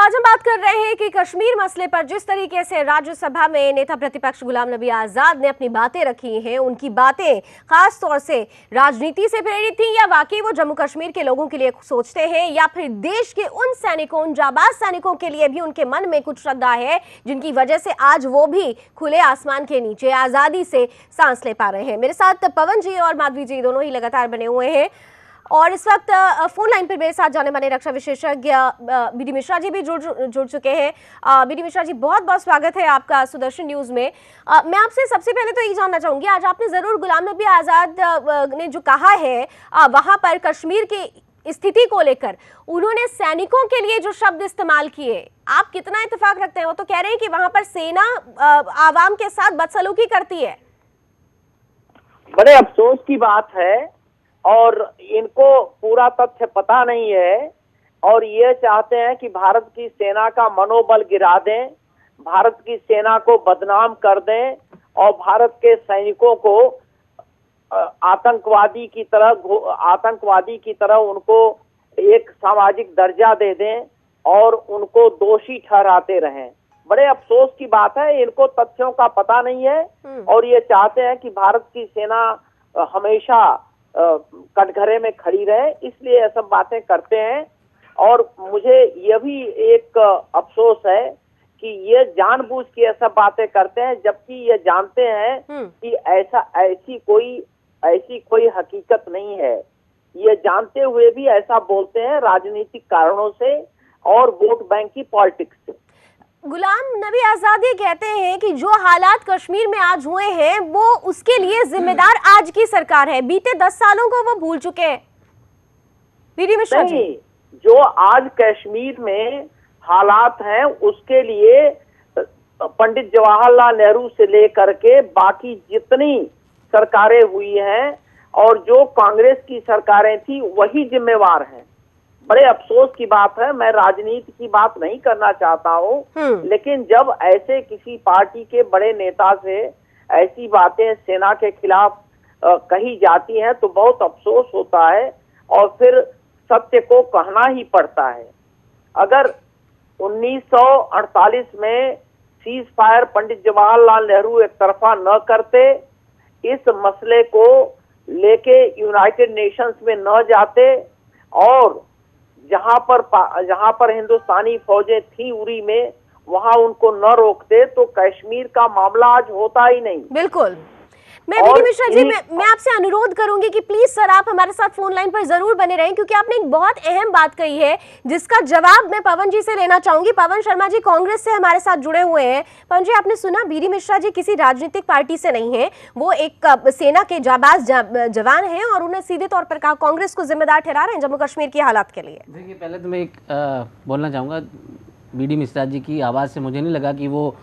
आज हम बात कर रहे हैं कि कश्मीर मसले पर जिस तरीके से राज्यसभा में नेता प्रतिपक्ष गुलाम नबी आजाद ने अपनी बातें रखी हैं, उनकी बातें खास तौर से राजनीति से प्रेरित थी या वाकई वो जम्मू कश्मीर के लोगों के लिए सोचते हैं या फिर देश के उन सैनिकों, उन जाबाज सैनिकों के लिए भी उनके मन में कुछ श्रद्धा है जिनकी वजह से आज वो भी खुले आसमान के नीचे आजादी से सांस ले पा रहे हैं। मेरे साथ पवन जी और माधवी जी दोनों ही लगातार बने हुए हैं और इस वक्त फोन लाइन पर मेरे साथ जाने माने रक्षा विशेषज्ञ बीडी मिश्रा जी भी जुड़ चुके हैं। बीडी मिश्रा जी, बहुत बहुत स्वागत है आपका सुदर्शन न्यूज में। मैं आपसे सबसे पहले तो ये जानना चाहूंगी, आज आपने जरूर गुलाम नबी आजाद ने जो कहा है वहां पर कश्मीर की स्थिति को लेकर उन्होंने सैनिकों के लिए जो शब्द इस्तेमाल किए, आप कितना इत्तेफाक रखते हैं? वो तो कह रहे हैं कि वहां पर सेना आवाम के साथ बदसलूकी करती है। बड़े अफसोस की बात है और इनको पूरा तथ्य पता नहीं है और ये चाहते हैं कि भारत की सेना का मनोबल गिरा दें, भारत की सेना को बदनाम कर दें और भारत के सैनिकों को आतंकवादी की तरह उनको एक सामाजिक दर्जा दे दें और उनको दोषी ठहराते रहें। बड़े अफसोस की बात है, इनको तथ्यों का पता नहीं है और ये चाहते हैं कि भारत की सेना हमेशा कटघरे में खड़ी रहे, इसलिए ये सब बातें करते हैं। और मुझे यह भी एक अफसोस है कि ये जानबूझ के ये सब बातें करते हैं, जबकि ये जानते हैं कि ऐसी कोई हकीकत नहीं है। ये जानते हुए भी ऐसा बोलते हैं राजनीतिक कारणों से और वोट बैंक की पॉलिटिक्स से। गुलाम नबी आजाद ये कहते हैं कि जो हालात कश्मीर में आज हुए हैं वो उसके लिए जिम्मेदार आज की सरकार है, बीते 10 सालों को वो भूल चुके हैं। बीडी मिश्रा जी, जो आज कश्मीर में हालात हैं उसके लिए पंडित जवाहरलाल नेहरू से लेकर के बाकी जितनी सरकारें हुई हैं और जो कांग्रेस की सरकारें थी वही जिम्मेवार हैं। बड़े अफसोस की बात है, मैं राजनीति की बात नहीं करना चाहता हूँ, लेकिन जब ऐसे किसी पार्टी के बड़े नेता से ऐसी बातें सेना के खिलाफ कही जाती हैं तो बहुत अफसोस होता है और फिर सत्य को कहना ही पड़ता है। अगर 1948 में सीज फायर पंडित जवाहरलाल नेहरू एक तरफा न करते, इस मसले को लेके यूनाइटेड नेशंस में न जाते और जहां पर हिंदुस्तानी फौजें थी उरी में, वहां उनको न रोकते तो कश्मीर का मामला आज होता ही नहीं। बिल्कुल। मैं बीडी मिश्रा जी, मैं आपसे अनुरोध करूंगी कि प्लीज सर आप हमारे साथ फोन लाइन पर जरूर बने रहें, क्योंकि आपने एक बहुत अहम बात कही है जिसका जवाब मैं पवन जी से लेना चाहूंगी। पवन शर्मा जी कांग्रेस से हमारे साथ जुड़े हुए हैं। पवन जी, आपने सुना, बीडी मिश्रा जी किसी राजनीतिक पार्टी से नहीं है, वो एक सेना के जाबाज जवान है और उन्हें सीधे तौर पर कहा कांग्रेस को जिम्मेदार ठहरा रहे हैं जम्मू कश्मीर के हालात के लिए। देखिए, पहले तो मैं एक बोलना चाहूँगा, बीडी मिश्रा जी की आवाज़ से मुझे नहीं लगा कि वो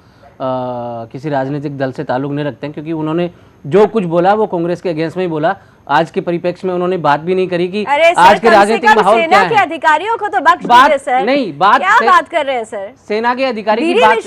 किसी राजनीतिक दल से ताल्लुक नहीं रखते हैं, क्योंकि उन्होंने जो कुछ बोला वो कांग्रेस के अगेंस्ट में ही बोला। आज के परिप्रेक्ष्य में उन्होंने बात भी नहीं करी कि आज के राजनीतिक माहौल क्या है। सेना के अधिकारियों को तो बख्श दीजिए सर। नहीं, क्या बात कर रहे हैं सर? सेना के अधिकारी की बात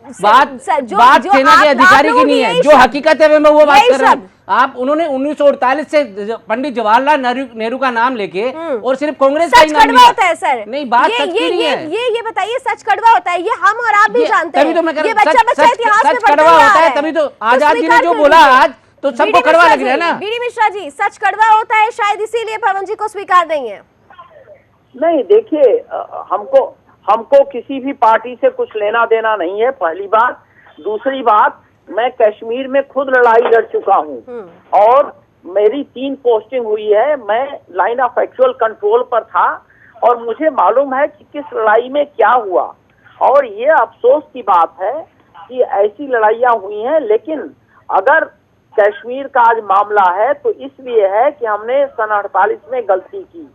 बात सेना के अधिकारी की नहीं है, जो हकीकत है मैं वो बात कर रहा हूँ। आप उन्होंने 1948 से पंडित जवाहरलाल नेहरू का नाम लेके और सिर्फ कांग्रेस का ही नाम लिया। होता है सर। नहीं, बात सच की नहीं है। ये बताइए, सच कड़वा होता है, ये हम और आप भी जानते हैं। तभी तो मैं ये बच्चा इतिहास में कड़वा होता है, तभी तो आजाद जी ने जो बोला आज तो सबको कड़वा लग रहा है ना। बीडी मिश्रा जी, सच कड़वा होता है, शायद इसीलिए पवन जी को स्वीकार नहीं है। नहीं, देखिए, हमको किसी भी पार्टी से कुछ लेना देना नहीं है, पहली बात। दूसरी बात, मैं कश्मीर में खुद लड़ाई लड़ चुका हूँ और मेरी 3 पोस्टिंग हुई है। मैं लाइन ऑफ एक्चुअल कंट्रोल पर था और मुझे मालूम है कि किस लड़ाई में क्या हुआ। और ये अफसोस की बात है कि ऐसी लड़ाइयाँ हुई हैं, लेकिन अगर कश्मीर का आज मामला है तो इसलिए है कि हमने सन 48 में गलती की।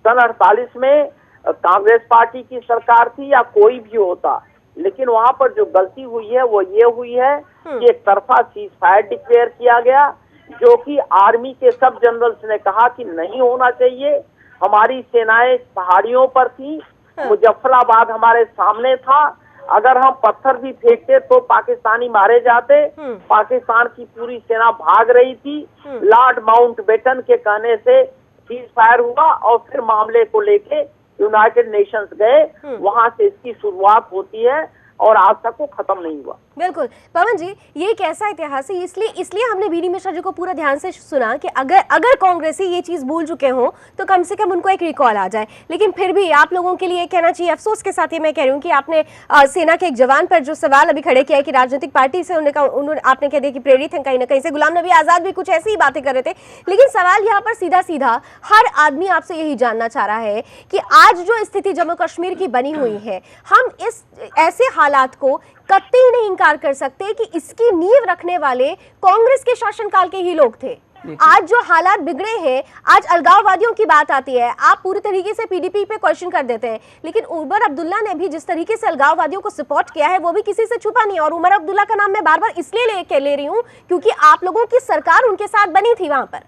सन 48 में कांग्रेस पार्टी की सरकार थी या कोई भी होता, लेकिन वहां पर जो गलती हुई है वो ये हुई है कि एक तरफा सीज फायर डिक्लेयर किया गया, जो कि आर्मी के सब जनरल्स ने कहा कि नहीं होना चाहिए। हमारी सेनाएं पहाड़ियों पर थी, मुजफ्फराबाद हमारे सामने था, अगर हम पत्थर भी फेंकते तो पाकिस्तानी मारे जाते। पाकिस्तान की पूरी सेना भाग रही थी। लॉर्ड माउंटबेटन के कहने से सीज फायर हुआ और फिर मामले को लेके यूनाइटेड नेशंस गए, वहां से इसकी शुरुआत होती है और आज तक वो खत्म नहीं हुआ। बिल्कुल पवन जी, ये एक ऐसा इतिहास है, इसलिए हमने बीडी मिश्रा जी को पूरा ध्यान से सुना कि अगर कांग्रेसी ये चीज भूल चुके हों तो कम से कम उनको एक रिकॉल आ जाए। लेकिन फिर भी आप लोगों के लिए कहना चाहिए, अफसोस के साथ ये मैं कह रही हूँ कि आपने सेना के एक जवान पर जो सवाल अभी खड़े किया है कि राजनीतिक पार्टी से उन्होंने आपने कह दिया कि प्रेरित है कहीं ना कहीं से। गुलाम नबी आजाद भी कुछ ऐसी ही बातें कर रहे थे, लेकिन सवाल यहाँ पर सीधा सीधा हर आदमी आपसे यही जानना चाह रहा है कि आज जो स्थिति जम्मू कश्मीर की बनी हुई है, हम इस ऐसे हालात को कतई नहीं इनकार कर सकते कि इसकी नींव रखने वाले कांग्रेस के शासनकाल के ही लोग थे। आज जो हालात बिगड़े हैं, आज अलगाववादियों की बात आती है, आप पूरी तरीके से पीडीपी पे क्वेश्चन कर देते हैं, लेकिन उमर अब्दुल्ला ने भी जिस तरीके से अलगाववादियों को सपोर्ट किया है वो भी किसी से छुपा नहीं। और उमर अब्दुल्ला का नाम मैं बार बार इसलिए ले रही हूँ क्योंकि आप लोगों की सरकार उनके साथ बनी थी वहां पर।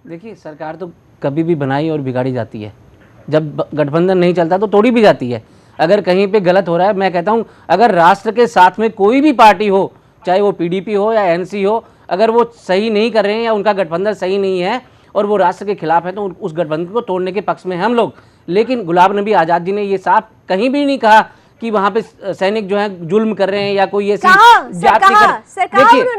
देखिए, सरकार तो कभी भी बनाई और बिगाड़ी जाती है, जब गठबंधन नहीं चलता तो तोड़ी भी जाती है। अगर कहीं पे गलत हो रहा है, मैं कहता हूं अगर राष्ट्र के साथ में कोई भी पार्टी हो, चाहे वो पीडीपी हो या एनसी हो, अगर वो सही नहीं कर रहे हैं या उनका गठबंधन सही नहीं है और वो राष्ट्र के खिलाफ है तो उस गठबंधन को तोड़ने के पक्ष में हम लोग। लेकिन गुलाम नबी आज़ाद जी ने ये साफ कहीं भी नहीं कहा कि वहां पे सैनिक जो है जुल्म कर रहे हैं या कोई ऐसी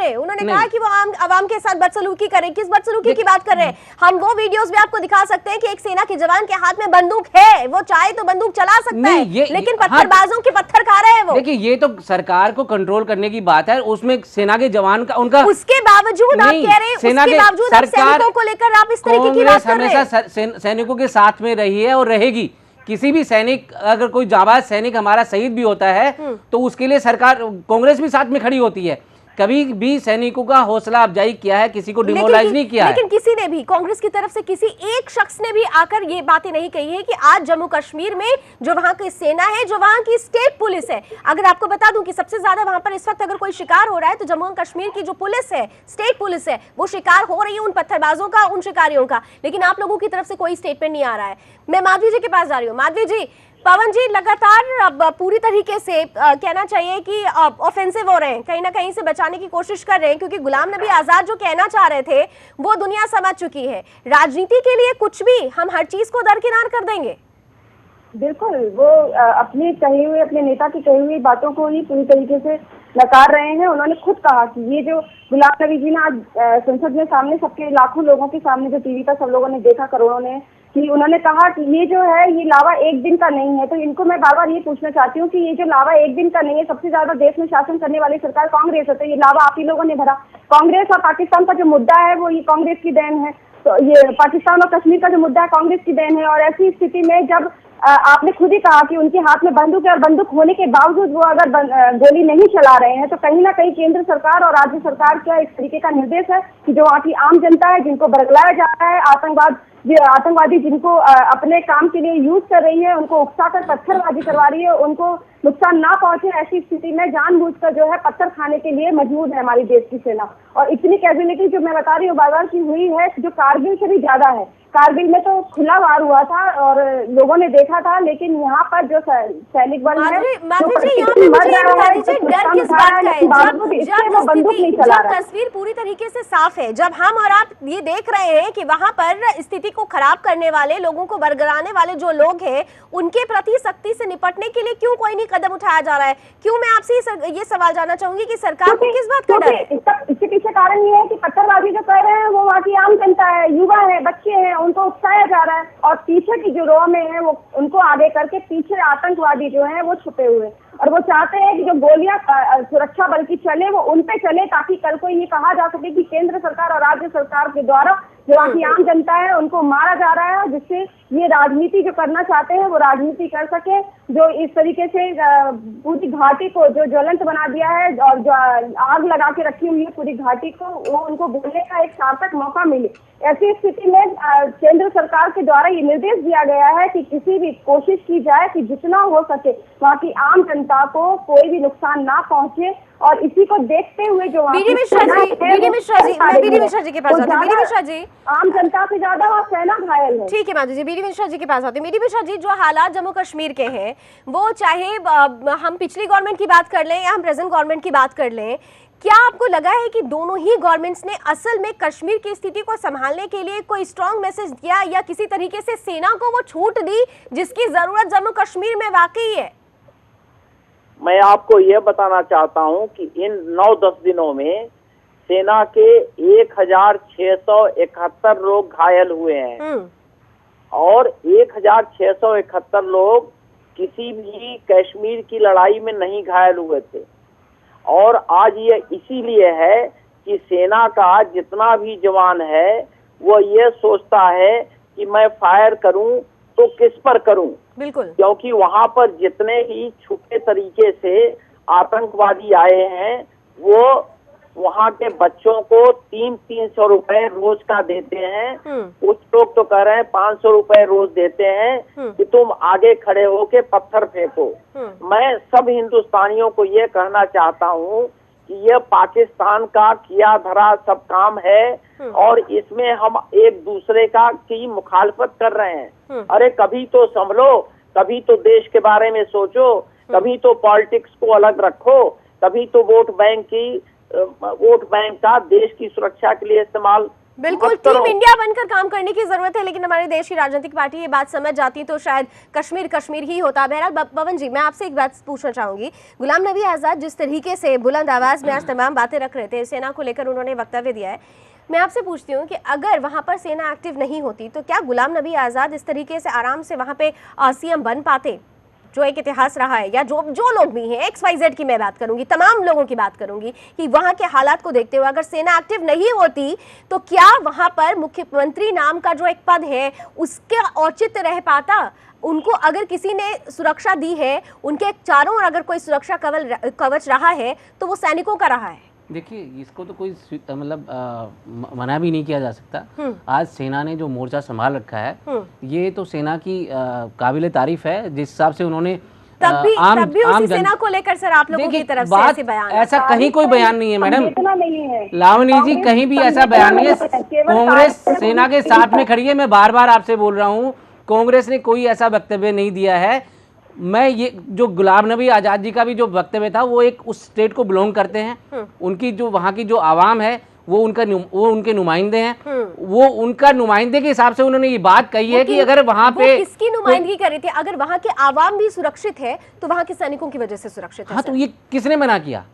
उन्होंने कहा कि वो आवाम के साथ बदसलूकी करें। किस बदसलूकी की बात कर रहे हैं? हम वो वीडियोस भी आपको दिखा सकते हैं कि एक सेना के जवान के हाथ में बंदूक है, वो चाहे तो बंदूक चला सकता है, लेकिन पत्थरबाजों के पत्थर खा रहे हैं वो। देखिए, ये तो सरकार को कंट्रोल करने की बात है, उसमें सेना के जवान का उनका, उसके बावजूद आप कह रहे हैं, उसके बावजूद आप सैनिकों को लेकर आप इस तरीके की बात कर रहे हैं। हमेशा सैनिकों के साथ में रही है और रहेगी। किसी भी सैनिक, अगर कोई जाबाज सैनिक हमारा शहीद भी होता है तो उसके लिए सरकार, कांग्रेस भी साथ में खड़ी होती है। कभी भी सैनिकों का हौसला अफजाई किया है, किसी को डिमोरलाइज नहीं किया है। लेकिन किसी ने भी, कांग्रेस की तरफ से किसी एक शख्स ने भी आकर ये बातें नहीं कही है कि आज जम्मू कश्मीर में जो वहां की सेना है, जो वहां की स्टेट पुलिस है, अगर आपको बता दूं कि सबसे ज्यादा वहां पर इस वक्त अगर कोई शिकार हो रहा है तो जम्मू कश्मीर की जो पुलिस है, स्टेट पुलिस है, वो शिकार हो रही है उन पत्थरबाजों का, उन शिकारियों का। लेकिन आप लोगों की तरफ से कोई स्टेटमेंट नहीं आ रहा है। मैं माधवी जी के पास जा रही हूँ। माधवी जी, पवन जी लगातार अब पूरी तरीके से कहना चाहिए कि ऑफेंसिव हो रहे हैं, कहीं ना कहीं से बचाने की कोशिश कर रहे हैं, क्योंकि गुलाम नबी आजाद जो कहना चाह रहे थे वो दुनिया समझ चुकी है। राजनीति के लिए कुछ भी, हम हर चीज को दरकिनार कर देंगे। बिल्कुल, वो अपने कही हुए, अपने नेता की कही हुई बातों को ही पूरी तरीके से नकार रहे हैं। उन्होंने खुद कहा कि ये जो गुलाम नबी जी ने आज संसद में सामने सबके लाखों लोगों के सामने जो टीवी पर सब लोगों ने देखा, करोड़ों ने, कि उन्होंने कहा कि ये जो है ये लावा एक दिन का नहीं है। तो इनको मैं बार बार ये पूछना चाहती हूँ कि ये जो लावा एक दिन का नहीं है, सबसे ज्यादा देश में शासन करने वाली सरकार कांग्रेस है, तो ये लावा आप ही लोगों ने भरा। कांग्रेस और पाकिस्तान का जो मुद्दा है वो ये कांग्रेस की देन है, तो ये पाकिस्तान और कश्मीर का जो मुद्दा है कांग्रेस की देन है। और ऐसी स्थिति में जब आपने खुद ही कहा कि उनके हाथ में बंदूक है और बंदूक होने के बावजूद वो अगर गोली नहीं चला रहे हैं, तो कहीं ना कहीं केंद्र सरकार और राज्य सरकार का इस तरीके का निर्देश है कि जो वहाँ की आम जनता है, जिनको बरगलाया जा रहा है, आतंकवादी जिनको अपने काम के लिए यूज कर रही है, उनको उकसाकर पत्थरबाजी करवा रही है, उनको नुकसान ना पहुंचे, ऐसी स्थिति में जानबूझकर जो है पत्थर खाने के लिए मजबूर है हमारी देश की सेना। और इतनी कैजुअलिटी जो मैं बता रही हूँ बार बार की हुई है, जो कारगिल से भी ज्यादा है। कारगिल में तो खुला वार हुआ था और लोगों ने देखा था, लेकिन यहाँ पर जो सैनिक बल है, जब तस्वीर पूरी तरीके से साफ है, जब हम और आप ये देख रहे हैं कि वहाँ पर स्थिति को खराब करने वाले, लोगों को बरगलाने वाले जो लोग हैं, उनके प्रति सख्ती से निपटने के लिए क्यों कोई नहीं कदम उठाया जा रहा है? क्यों, मैं आपसे ये सवाल जानना चाहूंगी कि सरकार को किस बात का डर है? इसके पीछे कारण ये है कि पत्थरबाजी जो कर रहे हैं वो वहाँ की आम जनता है, युवा है, बच्चे हैं, उनको उकसाया जा रहा है। और पीछे की जो रो में है वो उनको आगे करके पीछे आतंकवादी जो है वो छुपे हुए, और वो चाहते हैं कि जो गोलियां सुरक्षा बल की चले वो उन पे चले, ताकि कल को ये कहा जा सके कि केंद्र सरकार और राज्य सरकार के द्वारा जो वहाँ की आम जनता है उनको मारा जा रहा है, जिससे ये राजनीति जो करना चाहते हैं वो राजनीति कर सके। जो इस तरीके से पूरी घाटी को जो ज्वलंत बना दिया है और जो आग लगा के रखी हुई है पूरी घाटी को, वो उनको बोलने का एक सार्थक मौका मिले। ऐसी स्थिति में केंद्र सरकार के द्वारा ये निर्देश दिया गया है कि किसी भी कोशिश की जाए कि जितना हो सके वहाँ की आम जनता को कोई भी नुकसान ना पहुँचे। और इसी को देखते हुए जो बीडी मिश्रा जी के पास आते हैं। बीडी मिश्रा जी, आम जनता से ज्यादा वहाँ सेना घायल है। ठीक है माधवी जी, बीडी मिश्रा जी के पास आते हैं। बीडी मिश्रा जी, जो हालात जम्मू कश्मीर के हैं, वो चाहे हम पिछली गवर्नमेंट की बात कर लें या हम प्रेजेंट गवर्नमेंट की बात कर लें, क्या आपको लगा है कि दोनों ही गवर्नमेंट्स ने असल में कश्मीर की स्थिति को संभालने के लिए कोई स्ट्रॉन्ग मैसेज दिया या किसी तरीके से सेना को वो छूट दी जिसकी जरूरत जम्मू कश्मीर में वाकई है? मैं आपको यह बताना चाहता हूं कि इन 9-10 दिनों में सेना के 1671 लोग घायल हुए हैं और 1671 लोग किसी भी कश्मीर की लड़ाई में नहीं घायल हुए थे। और आज ये इसीलिए है कि सेना का जितना भी जवान है वो ये सोचता है कि मैं फायर करूं तो किस पर करूं, बिल्कुल, क्योंकि वहां पर जितने ही छुपे तरीके से आतंकवादी आए हैं वो वहां के बच्चों को 300 रुपए रोज का देते हैं। कुछ लोग तो कह रहे हैं 500 रुपए रोज देते हैं कि तुम आगे खड़े होके पत्थर फेंको। मैं सब हिंदुस्तानियों को ये कहना चाहता हूँ कि यह पाकिस्तान का किया धरा सब काम है और इसमें हम एक दूसरे की मुखालफत कर रहे हैं। अरे कभी तो संभलो, कभी तो देश के बारे में सोचो, कभी तो पॉलिटिक्स को अलग रखो, कभी तो वोट बैंक का देश की सुरक्षा के लिए इस्तेमाल। बिल्कुल, टीम इंडिया बनकर काम करने की जरूरत है, लेकिन हमारे देश की राजनीतिक पार्टी ये बात समझ जाती तो शायद कश्मीर कश्मीर ही होता। बहरहाल पवन जी, मैं आपसे एक बात पूछना चाहूंगी। गुलाम नबी आजाद जिस तरीके से बुलंद आवाज में आज तमाम बातें रख रहे थे, सेना को लेकर उन्होंने वक्तव्य दिया है, मैं आपसे पूछती हूँ कि अगर वहां पर सेना एक्टिव नहीं होती तो क्या गुलाम नबी आजाद इस तरीके से आराम से वहां पे सीएम बन पाते? जो एक इतिहास रहा है, या जो लोग भी हैं, XYZ की मैं बात करूंगी, तमाम लोगों की बात करूंगी कि वहां के हालात को देखते हुए अगर सेना एक्टिव नहीं होती तो क्या वहां पर मुख्यमंत्री नाम का जो एक पद है उसका औचित्य रह पाता? उनको अगर किसी ने सुरक्षा दी है, उनके चारों ओर अगर कोई सुरक्षा कवच रहा है तो वो सैनिकों का रहा है। देखिए, इसको तो कोई मतलब मना भी नहीं किया जा सकता। आज सेना ने जो मोर्चा संभाल रखा है ये तो सेना की काबिले तारीफ है, जिस हिसाब से उन्होंने तब भी उसी सेना को लेकर सर आप लोगों की तरफ से ऐसे बयान, ऐसा कहीं कोई बयान नहीं है मैडम, नहीं है लावनी जी, कहीं भी ऐसा बयान नहीं है। कांग्रेस सेना के साथ में खड़ी है। मैं बार बार आपसे बोल रहा हूँ, कांग्रेस ने कोई ऐसा वक्तव्य नहीं दिया है। मैं ये जो गुलाम नबी आज़ाद जी का भी जो वक्तव्य था वो एक उस स्टेट को बिलोंग करते हैं। उनकी जो वहाँ की जो आवाम है वो उनके नुमाइंदे हैं। वो उनका नुमाइंदे के हिसाब से उन्होंने ये बात कही है कि अगर वहाँ पे किसकी नुमाइंदगी कर रही थी? अगर वहाँ के आवाम भी सुरक्षित है तो वहाँ के सैनिकों की वजह से सुरक्षित है। हाँ, तो ये किसने मना किया?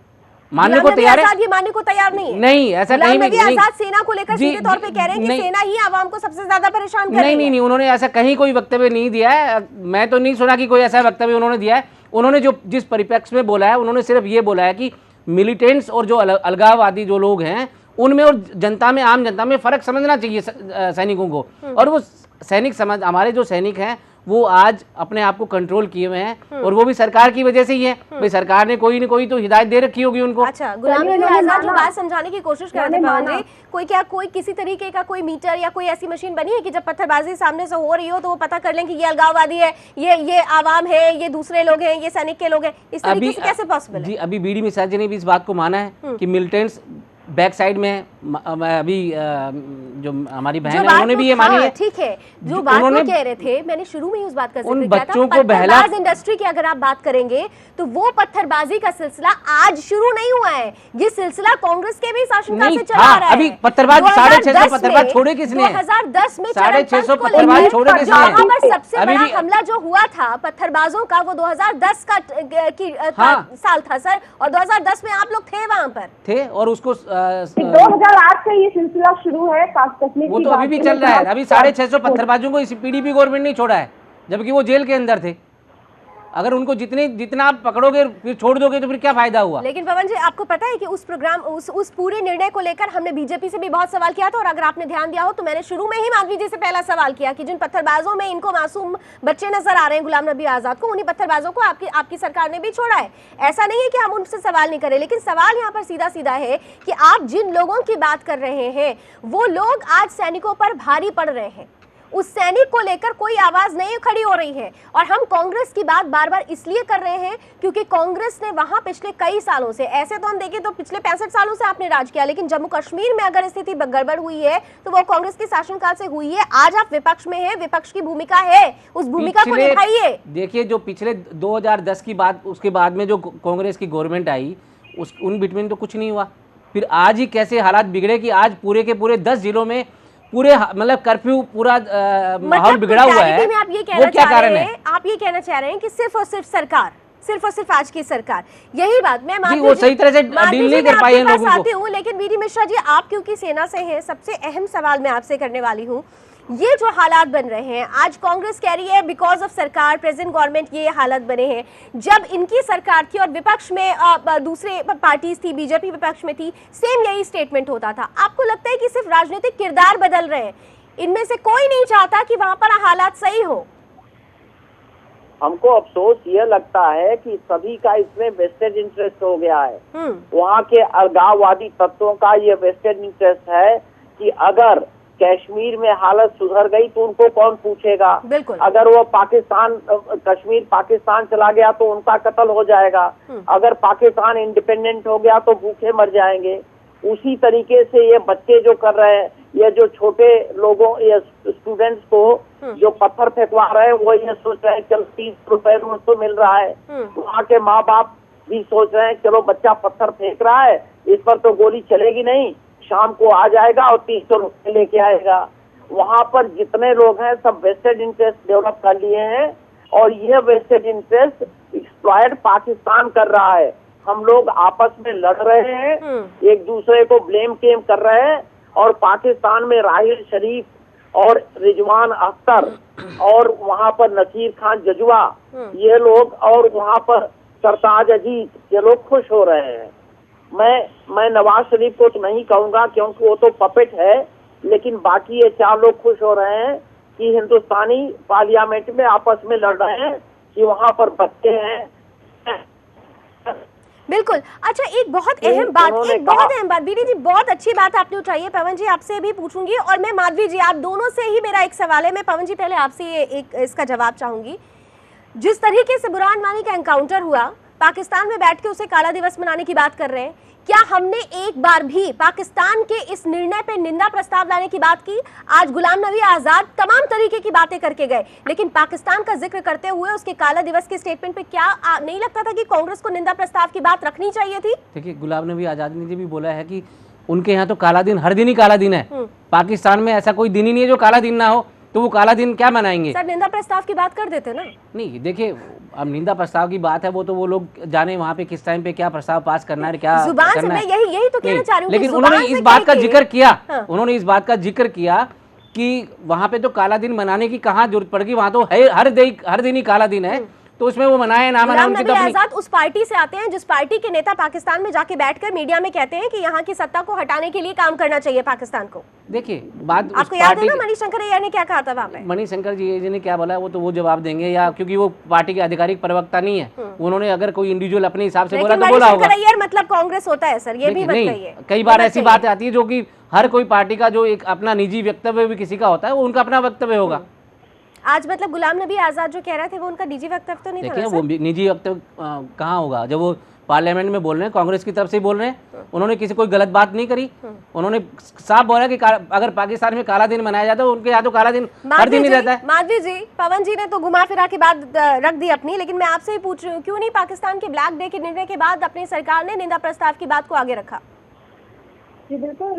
मानने को तैयार है? ये मानने को तैयार नहीं है। नहीं, ऐसा कहीं भी नहीं। आजाद सेना को लेकर सीधे तौर पे कह रहे हैं कि सेना ही आवाम को सबसे ज्यादा परेशान कर रही है। नहीं, उन्होंने ऐसा कहीं कोई वक्तव्य नहीं दिया है। मैं तो नहीं सुना कि कोई ऐसा वक्तव्य उन्होंने दिया है। उन्होंने जो जिस परिप्रेक्ष्य में बोला है, उन्होंने सिर्फ ये बोला है कि मिलिटेंट्स और जो अलगाववादी जो लोग हैं उनमें और जनता में, आम जनता में फर्क समझना चाहिए सैनिकों को। और वो सैनिक समझ, हमारे जो सैनिक हैं वो आज अपने आप को कंट्रोल किए हुए हैं और वो भी सरकार की वजह से ही है। भाई सरकार ने कोई न कोई तो हिदायत दे रखी होगी उनको। अच्छा, गुलाम नबी आजाद जो बात समझाने की कोशिश कर रहे थे पवन जी, कोई किसी तरीके का कोई मीटर या कोई ऐसी मशीन बनी है कि जब पत्थरबाजी सामने से हो रही हो तो वो पता कर लें कि ये अलगाववादी है, ये आवाम है, ये दूसरे लोग हैं, ये सैनिक के लोग हैं? इस तरीके से कैसे पॉसिबल है? जी, अभी बीडी मिश्रा जी ने भी इस बात को माना है कि मिलिटेंट्स बैक साइड में अभी जो हमारी बहन है उन्होंने भी ये मानी है। ठीक है, जो बात वो कह रहे थे, मैंने शुरू में ही उस बात का उन जिक्र किया था। बच्चों को बहला इंडस्ट्री की अगर आप बात करेंगे तो वो पत्थरबाजी का सिलसिला आज शुरू नहीं हुआ है, ये सिलसिला कांग्रेस के भी शासनकाल से चला आ रहा है। अभी पत्थरबाज 650 पत्थरबाज छोड़े किसने? 2010 में 650 पत्थरबाज छोड़े किसने? सबसे बड़ा हमला जो हुआ था पत्थरबाजों का वो 2010 का साल था सर, और 2010 में आप लोग थे वहां पर थे और उसको 2008 से ये सिलसिला शुरू है कश्मीर। वो तो अभी भी चल रहा है। अभी 650 पत्थरबाजों को इस पीडीपी गवर्नमेंट नहीं छोड़ा है, जबकि वो जेल के अंदर थे। अगर उनको जितना आप पकड़ोगे फिर छोड़ दोगे तो फिर क्या फायदा हुआ? लेकिन पवन जी, आपको पता है कि उस प्रोग्राम उस पूरे निर्णय को लेकर हमने बीजेपी से भी बहुत सवाल किया था, और अगर आपने ध्यान दिया हो तो मैंने शुरू में ही माधवी जी से पहला सवाल किया कि जिन पत्थरबाजों में इनको मासूम बच्चे नजर आ रहे हैं, गुलाम नबी आजाद को, उन्हीं पत्थरबाजों को आपकी सरकार ने भी छोड़ा है। ऐसा नहीं है कि हम उनसे सवाल नहीं करें, लेकिन सवाल यहाँ पर सीधा सीधा है कि आप जिन लोगों की बात कर रहे हैं वो लोग आज सैनिकों पर भारी पड़ रहे हैं। उस सैनिक को लेकर कोई आवाज नहीं खड़ी हो रही है, और हम कांग्रेस की बात बार बार इसलिए कर रहे हैं क्योंकि कांग्रेस ने वहां पिछले कई सालों से, ऐसे तो हम देखें तो पिछले 65 सालों से आपने राज किया, लेकिन जम्मू कश्मीर में अगर स्थिति गड़बड़ हुई है तो वो कांग्रेस के शासनकाल से हुई है। आज आप विपक्ष में हैं, विपक्ष की भूमिका है, उस भूमिका को निभाइए। देखिए, जो पिछले 2010 की बात, उसके बाद में जो कांग्रेस की गवर्नमेंट आई, उन बिटवीन तो कुछ नहीं हुआ। फिर आज ही कैसे हालात बिगड़े कि आज पूरे के पूरे 10 जिलों में पूरे मतलब कर्फ्यू पूरा माहौल बिगड़ा हुआ है, में आप ये वो कहना क्या चाह कारण रहे है? हैं, आप ये कहना चाह रहे हैं कि सिर्फ और सिर्फ आज की सरकार, यही बात मैं जी, वो सही तरह से डील नहीं कर पाई है लोगों को। आती हूँ। लेकिन बीडी मिश्रा जी, आप क्योंकि सेना से हैं, सबसे अहम सवाल मैं आपसे करने वाली हूँ, ये जो हालात बन रहे हैं आज कांग्रेस कह रही है बिकॉज ऑफ सरकार, प्रेजेंट गवर्नमेंट, ये हालात बने हैं। जब इनकी सरकार थी और विपक्ष में दूसरे पार्टीज थी, बीजेपी विपक्ष में थी, सेम यही स्टेटमेंट होता था। आपको लगता है कि सिर्फ राजनीतिक किरदार बदल रहे हैं, इनमें से कोई नहीं चाहता कि वहां पर हालात सही हो? हमको अफसोस ये लगता है कि सभी का इसमें वेस्टेड इंटरेस्ट हो गया है। वहाँ के अलगाववादी तत्वों का ये वेस्टेड इंटरेस्ट है कि अगर कश्मीर में हालत सुधर गई तो उनको कौन पूछेगा। बिल्कुल। अगर वो कश्मीर पाकिस्तान चला गया तो उनका कत्ल हो जाएगा। अगर पाकिस्तान इंडिपेंडेंट हो गया तो भूखे मर जाएंगे। उसी तरीके से ये बच्चे जो कर रहे हैं, ये जो छोटे लोगों, ये स्टूडेंट्स को जो पत्थर फेंकवा रहे हैं, वो ये सोच रहे हैं चलो 30 रुपए रोज तो मिल रहा है। वहाँ के माँ बाप भी सोच रहे हैं चलो बच्चा पत्थर फेंक रहा है, इस पर तो गोली चलेगी नहीं, शाम को आ जाएगा और 300 रुपए लेके आएगा। वहाँ पर जितने लोग हैं सब वेस्टेड इंटरेस्ट डेवलप कर लिए हैं और ये वेस्टेड इंटरेस्ट एक्सप्लॉयट पाकिस्तान कर रहा है। हम लोग आपस में लड़ रहे हैं, एक दूसरे को ब्लेम गेम कर रहे हैं और पाकिस्तान में राहिल शरीफ और रिजवान अख्तर और वहाँ पर नसीर खान जजुआ, ये लोग, और वहाँ पर सरताज अजीज, ये लोग खुश हो रहे हैं। मैं नवाज शरीफ को तो नहीं कहूँगा क्योंकि वो तो पपेट है, लेकिन बाकी ये 4 लोग खुश हो रहे हैं कि हिंदुस्तानी पार्लियामेंट में आपस में लड़ रहे हैं कि वहाँ पर बच्चे हैं। बिल्कुल। अच्छा, एक बहुत अहम बात बीडी जी, बहुत अच्छी बात आपने उठाई है। पवन जी आपसे भी पूछूंगी और मैं माधवी जी, आप दोनों से ही मेरा एक सवाल है। मैं पवन जी पहले आपसे ये इसका जवाब चाहूंगी। जिस तरीके से बुरहान वानी का एनकाउंटर हुआ, पाकिस्तान में बैठ के उसे काला दिवस मनाने की बात कर रहे हैं, क्या हमने एक बार भी पाकिस्तान के इस निर्णय पे निंदा प्रस्ताव लाने की बात की? आज गुलाम नबी आजाद तमाम तरीके की बातें करके गए, लेकिन पाकिस्तान का जिक्र करते हुए उसके काला दिवस के स्टेटमेंट पे क्या नहीं लगता था कि कांग्रेस को निंदा प्रस्ताव की बात रखनी चाहिए थी? देखिए, गुलाम नबी आजाद ने भी बोला है कि उनके यहाँ तो काला दिन हर दिन ही काला दिन है। पाकिस्तान में ऐसा कोई दिन ही नहीं है जो काला दिन ना हो, तो वो काला दिन क्या मनाएंगे? सर, निंदा प्रस्ताव की बात कर देते ना। नहीं, देखिए, अब निंदा प्रस्ताव की बात है, वो तो वो लोग जाने वहाँ पे किस टाइम पे क्या प्रस्ताव पास करना है, क्या जुबान से करना मैं है। यही तो कहना चाह रही हूँ। लेकिन उन्होंने इस बात का जिक्र किया, उन्होंने इस बात का जिक्र किया कि वहाँ पे तो काला दिन मनाने की कहाँ जरूरत पड़ेगी, वहाँ तो हर दिन ही काला दिन है, तो उसमें वो मनाए ना मनाए उनकी तो अपनी। आजाद उस पार्टी से आते हैं जिस पार्टी के नेता पाकिस्तान में जाके बैठकर मीडिया में कहते हैं कि यहाँ की सत्ता को हटाने के लिए काम करना चाहिए पाकिस्तान को। देखिए, बात आपको याद है ना मणिशंकर अय्यर ने क्या कहा था वहाँ पे? मणिशंकर जी ने क्या बोला वो तो वो जवाब देंगे, या क्योंकि वो पार्टी के आधिकारिक प्रवक्ता नहीं है, उन्होंने अगर कोई इंडिविजुअल अपने हिसाब से बोला तो बोला होगा। मणिशंकर अय्यर मतलब कांग्रेस होता है सर, ये भी मत कहिए। कई बार ऐसी बातें आती है जो कि हर कोई पार्टी का जो एक अपना निजी वक्तव्य भी किसी का होता है, वो उनका अपना वक्तव्य होगा। आज मतलब गुलाम नबी आजाद जो कह रहे थे वो उनका निजी वक्तव्य तो नहीं था? देखिए, वो निजी वक्तव्य कहाँ होगा जब वो पार्लियामेंट में बोल रहे हैं, कांग्रेस की तरफ से बोल रहे हैं। उन्होंने किसी कोई गलत बात नहीं करी, उन्होंने साफ बोला कि अगर पाकिस्तान में काला दिन मनाया जाता है, उनके यहाँ तो काला दिन हर दिन ही रहता है। माधवी जी, पवन जी ने तो घुमा फिरा के बात रख दी अपनी, लेकिन मैं आपसे ही पूछ रही हूँ, क्यों नहीं पाकिस्तान के ब्लैक डे के निर्णय के बाद अपनी सरकार ने निंदा प्रस्ताव की बात को आगे रखा? जी बिल्कुल,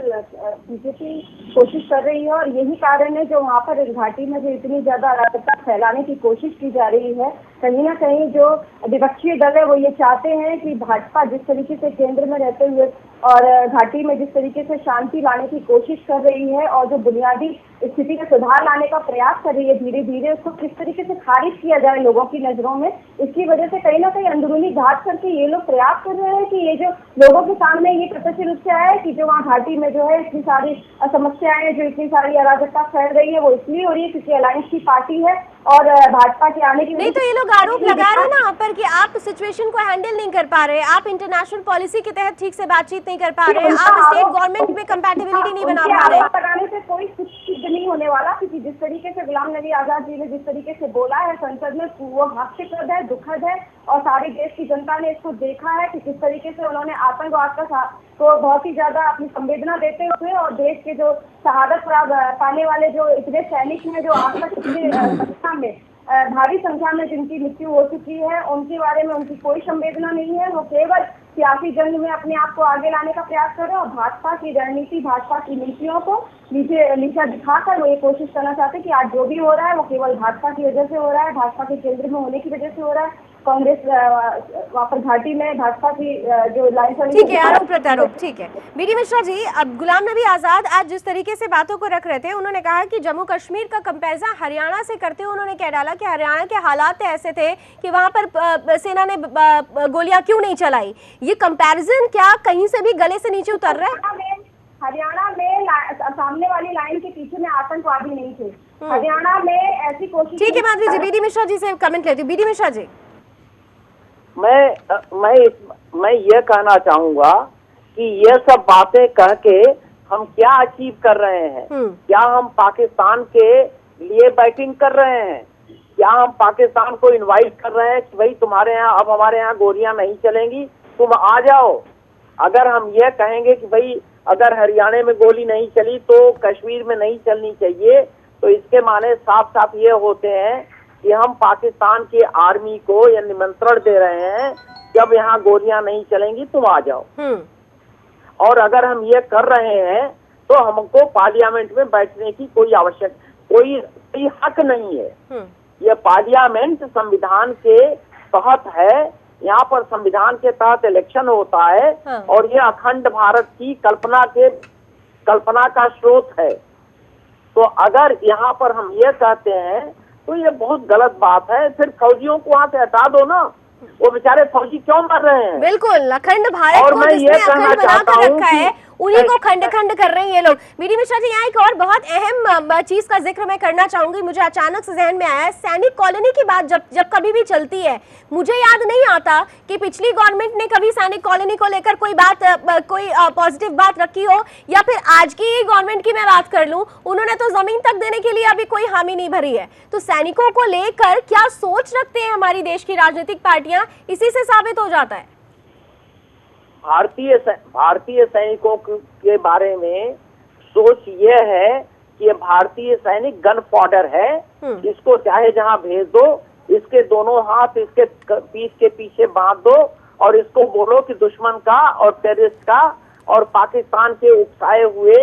बीजेपी कोशिश कर रही है और यही कारण है जो वहाँ पर इस घाटी में जो इतनी ज्यादा अराजकता फैलाने की कोशिश की जा रही है। कहीं ना कहीं जो विपक्षी दल है वो ये चाहते हैं कि भाजपा जिस तरीके से केंद्र में रहते हुए और घाटी में जिस तरीके से शांति लाने की कोशिश कर रही है और जो बुनियादी स्थिति में सुधार लाने का प्रयास कर रही है धीरे धीरे, उसको किस तरीके से खारिज किया जाए लोगों की नजरों में, इसकी वजह से कहीं ना कहीं अंदरूनी घात करके ये लोग प्रयास कर रहे हैं कि ये जो लोगों के सामने ये प्रत्यक्ष रूप से आया है कि जो वहाँ घाटी में जो है इतनी सारी समस्याएं हैं, जो इतनी सारी अराजकता फैल रही है, वो इसलिए हो रही है क्योंकि अलायंस की पार्टी है और भाजपा के आने की नहीं तो ये लोग आरोप लगा रहे हैं ना पर कि आप सिचुएशन को हैंडल नहीं कर पा रहे, आप इंटरनेशनल पॉलिसी के तहत ठीक से बातचीत नहीं कर पा रहे, आप स्टेट गवर्नमेंट में कंपैटिबिलिटी नहीं बना पा रहे। लगाने से कोई सिद्ध नहीं होने वाला, क्योंकि जिस तरीके से गुलाम नबी आजाद जी ने जिस तरीके से बोला है संसद में, वो हास्यप्रद है, दुखद है और सारी देश की जनता ने इसको देखा है कि किस तरीके से उन्होंने आतंकवाद का को बहुत ही ज्यादा अपनी संवेदना देते हुए और देश के जो शहादत पाने वाले जो इतने सैनिक हैं जो आज तक पाकिस्तान में भारी संख्या में जिनकी मृत्यु हो चुकी है, उनके बारे में उनकी कोई संवेदना नहीं है। वो केवल सियासी जंग में अपने आप को आगे लाने का प्रयास कर रहे हैं और भाजपा की रणनीति, भाजपा की नीतियों को नीचा दिखाकर वो ये कोशिश करना चाहते हैं कि आज जो भी हो रहा है वो केवल भाजपा की वजह से हो रहा है, भाजपा के केंद्र में होने की वजह से हो रहा है। कांग्रेस वहाँ पर घाटी में भाजपा की जो लाइन चली, ठीक है, आरोप प्रत्यारोप, ठीक है। बीडी मिश्रा जी, अब गुलाम नबी आजाद आज जिस तरीके से बातों को रख रहे थे, उन्होंने कहा कि जम्मू कश्मीर का कंपैरिजन हरियाणा से करते हुए उन्होंने कह डाला कि हरियाणा के हालात ऐसे थे कि वहां पर सेना ने गोलियां क्यों नहीं चलाई। ये कंपैरिजन क्या कहीं से भी गले से नीचे उतर रहा है? हरियाणा में सामने वाली लाइन के पीछे में आतंकवादी नहीं थे। हरियाणा में ऐसी कोशिश, ठीक है माधवी जी, बीडी मिश्रा जी से कमेंट लेती हूँ। बीडी मिश्रा जी, मैं ये कहना चाहूंगा कि ये सब बातें कह के हम क्या अचीव कर रहे हैं? क्या हम पाकिस्तान के लिए बैटिंग कर रहे हैं? क्या हम पाकिस्तान को इनवाइट कर रहे हैं कि भाई तुम्हारे यहाँ, अब हमारे यहाँ गोलियां नहीं चलेंगी, तुम आ जाओ? अगर हम ये कहेंगे कि भाई अगर हरियाणा में गोली नहीं चली तो कश्मीर में नहीं चलनी चाहिए, तो इसके माने साफ साफ ये होते हैं कि हम पाकिस्तान की आर्मी को यह निमंत्रण दे रहे हैं कि अब यहाँ गोलियां नहीं चलेंगी, तुम आ जाओ। और अगर हम ये कर रहे हैं तो हमको पार्लियामेंट में बैठने की कोई हक नहीं है। ये पार्लियामेंट संविधान के तहत है, यहाँ पर संविधान के तहत इलेक्शन होता है और ये अखंड भारत की कल्पना का स्रोत है। तो अगर यहाँ पर हम ये कहते हैं तो ये बहुत गलत बात है। फिर फौजियों को वहाँ से हटा दो ना, वो बेचारे फौजी क्यों मर रहे हैं? बिल्कुल, अखंड भारत और को मैं ये जिसने कहना अखंड बना चाहता कर हूँ रखा है, उन्हीं को खंड खंड कर रहे हैं ये लोग। बीडी मिश्रा जी, यहाँ एक और बहुत अहम चीज का जिक्र मैं करना चाहूंगी, मुझे अचानक से जहन में आया। सैनिक कॉलोनी की बात जब कभी भी चलती है, मुझे याद नहीं आता कि पिछली गवर्नमेंट ने कभी सैनिक कॉलोनी को लेकर कोई पॉजिटिव बात रखी हो, या फिर आज की गवर्नमेंट की मैं बात कर लूं, उन्होंने तो जमीन तक देने के लिए अभी कोई हामी नहीं भरी है। तो सैनिकों को लेकर क्या सोच रखते हैं हमारी देश की राजनीतिक पार्टियां, इसी से साबित हो जाता है। भारतीय सैनिकों के बारे में सोच ये है कि ये भारतीय सैनिक गन पाउडर है, इसको चाहे जहां भेज दो, इसके दोनों हाथ इसके पीठ के पीछे बांध दो और इसको बोलो कि दुश्मन का और टेररिस्ट का और पाकिस्तान के उकसाए हुए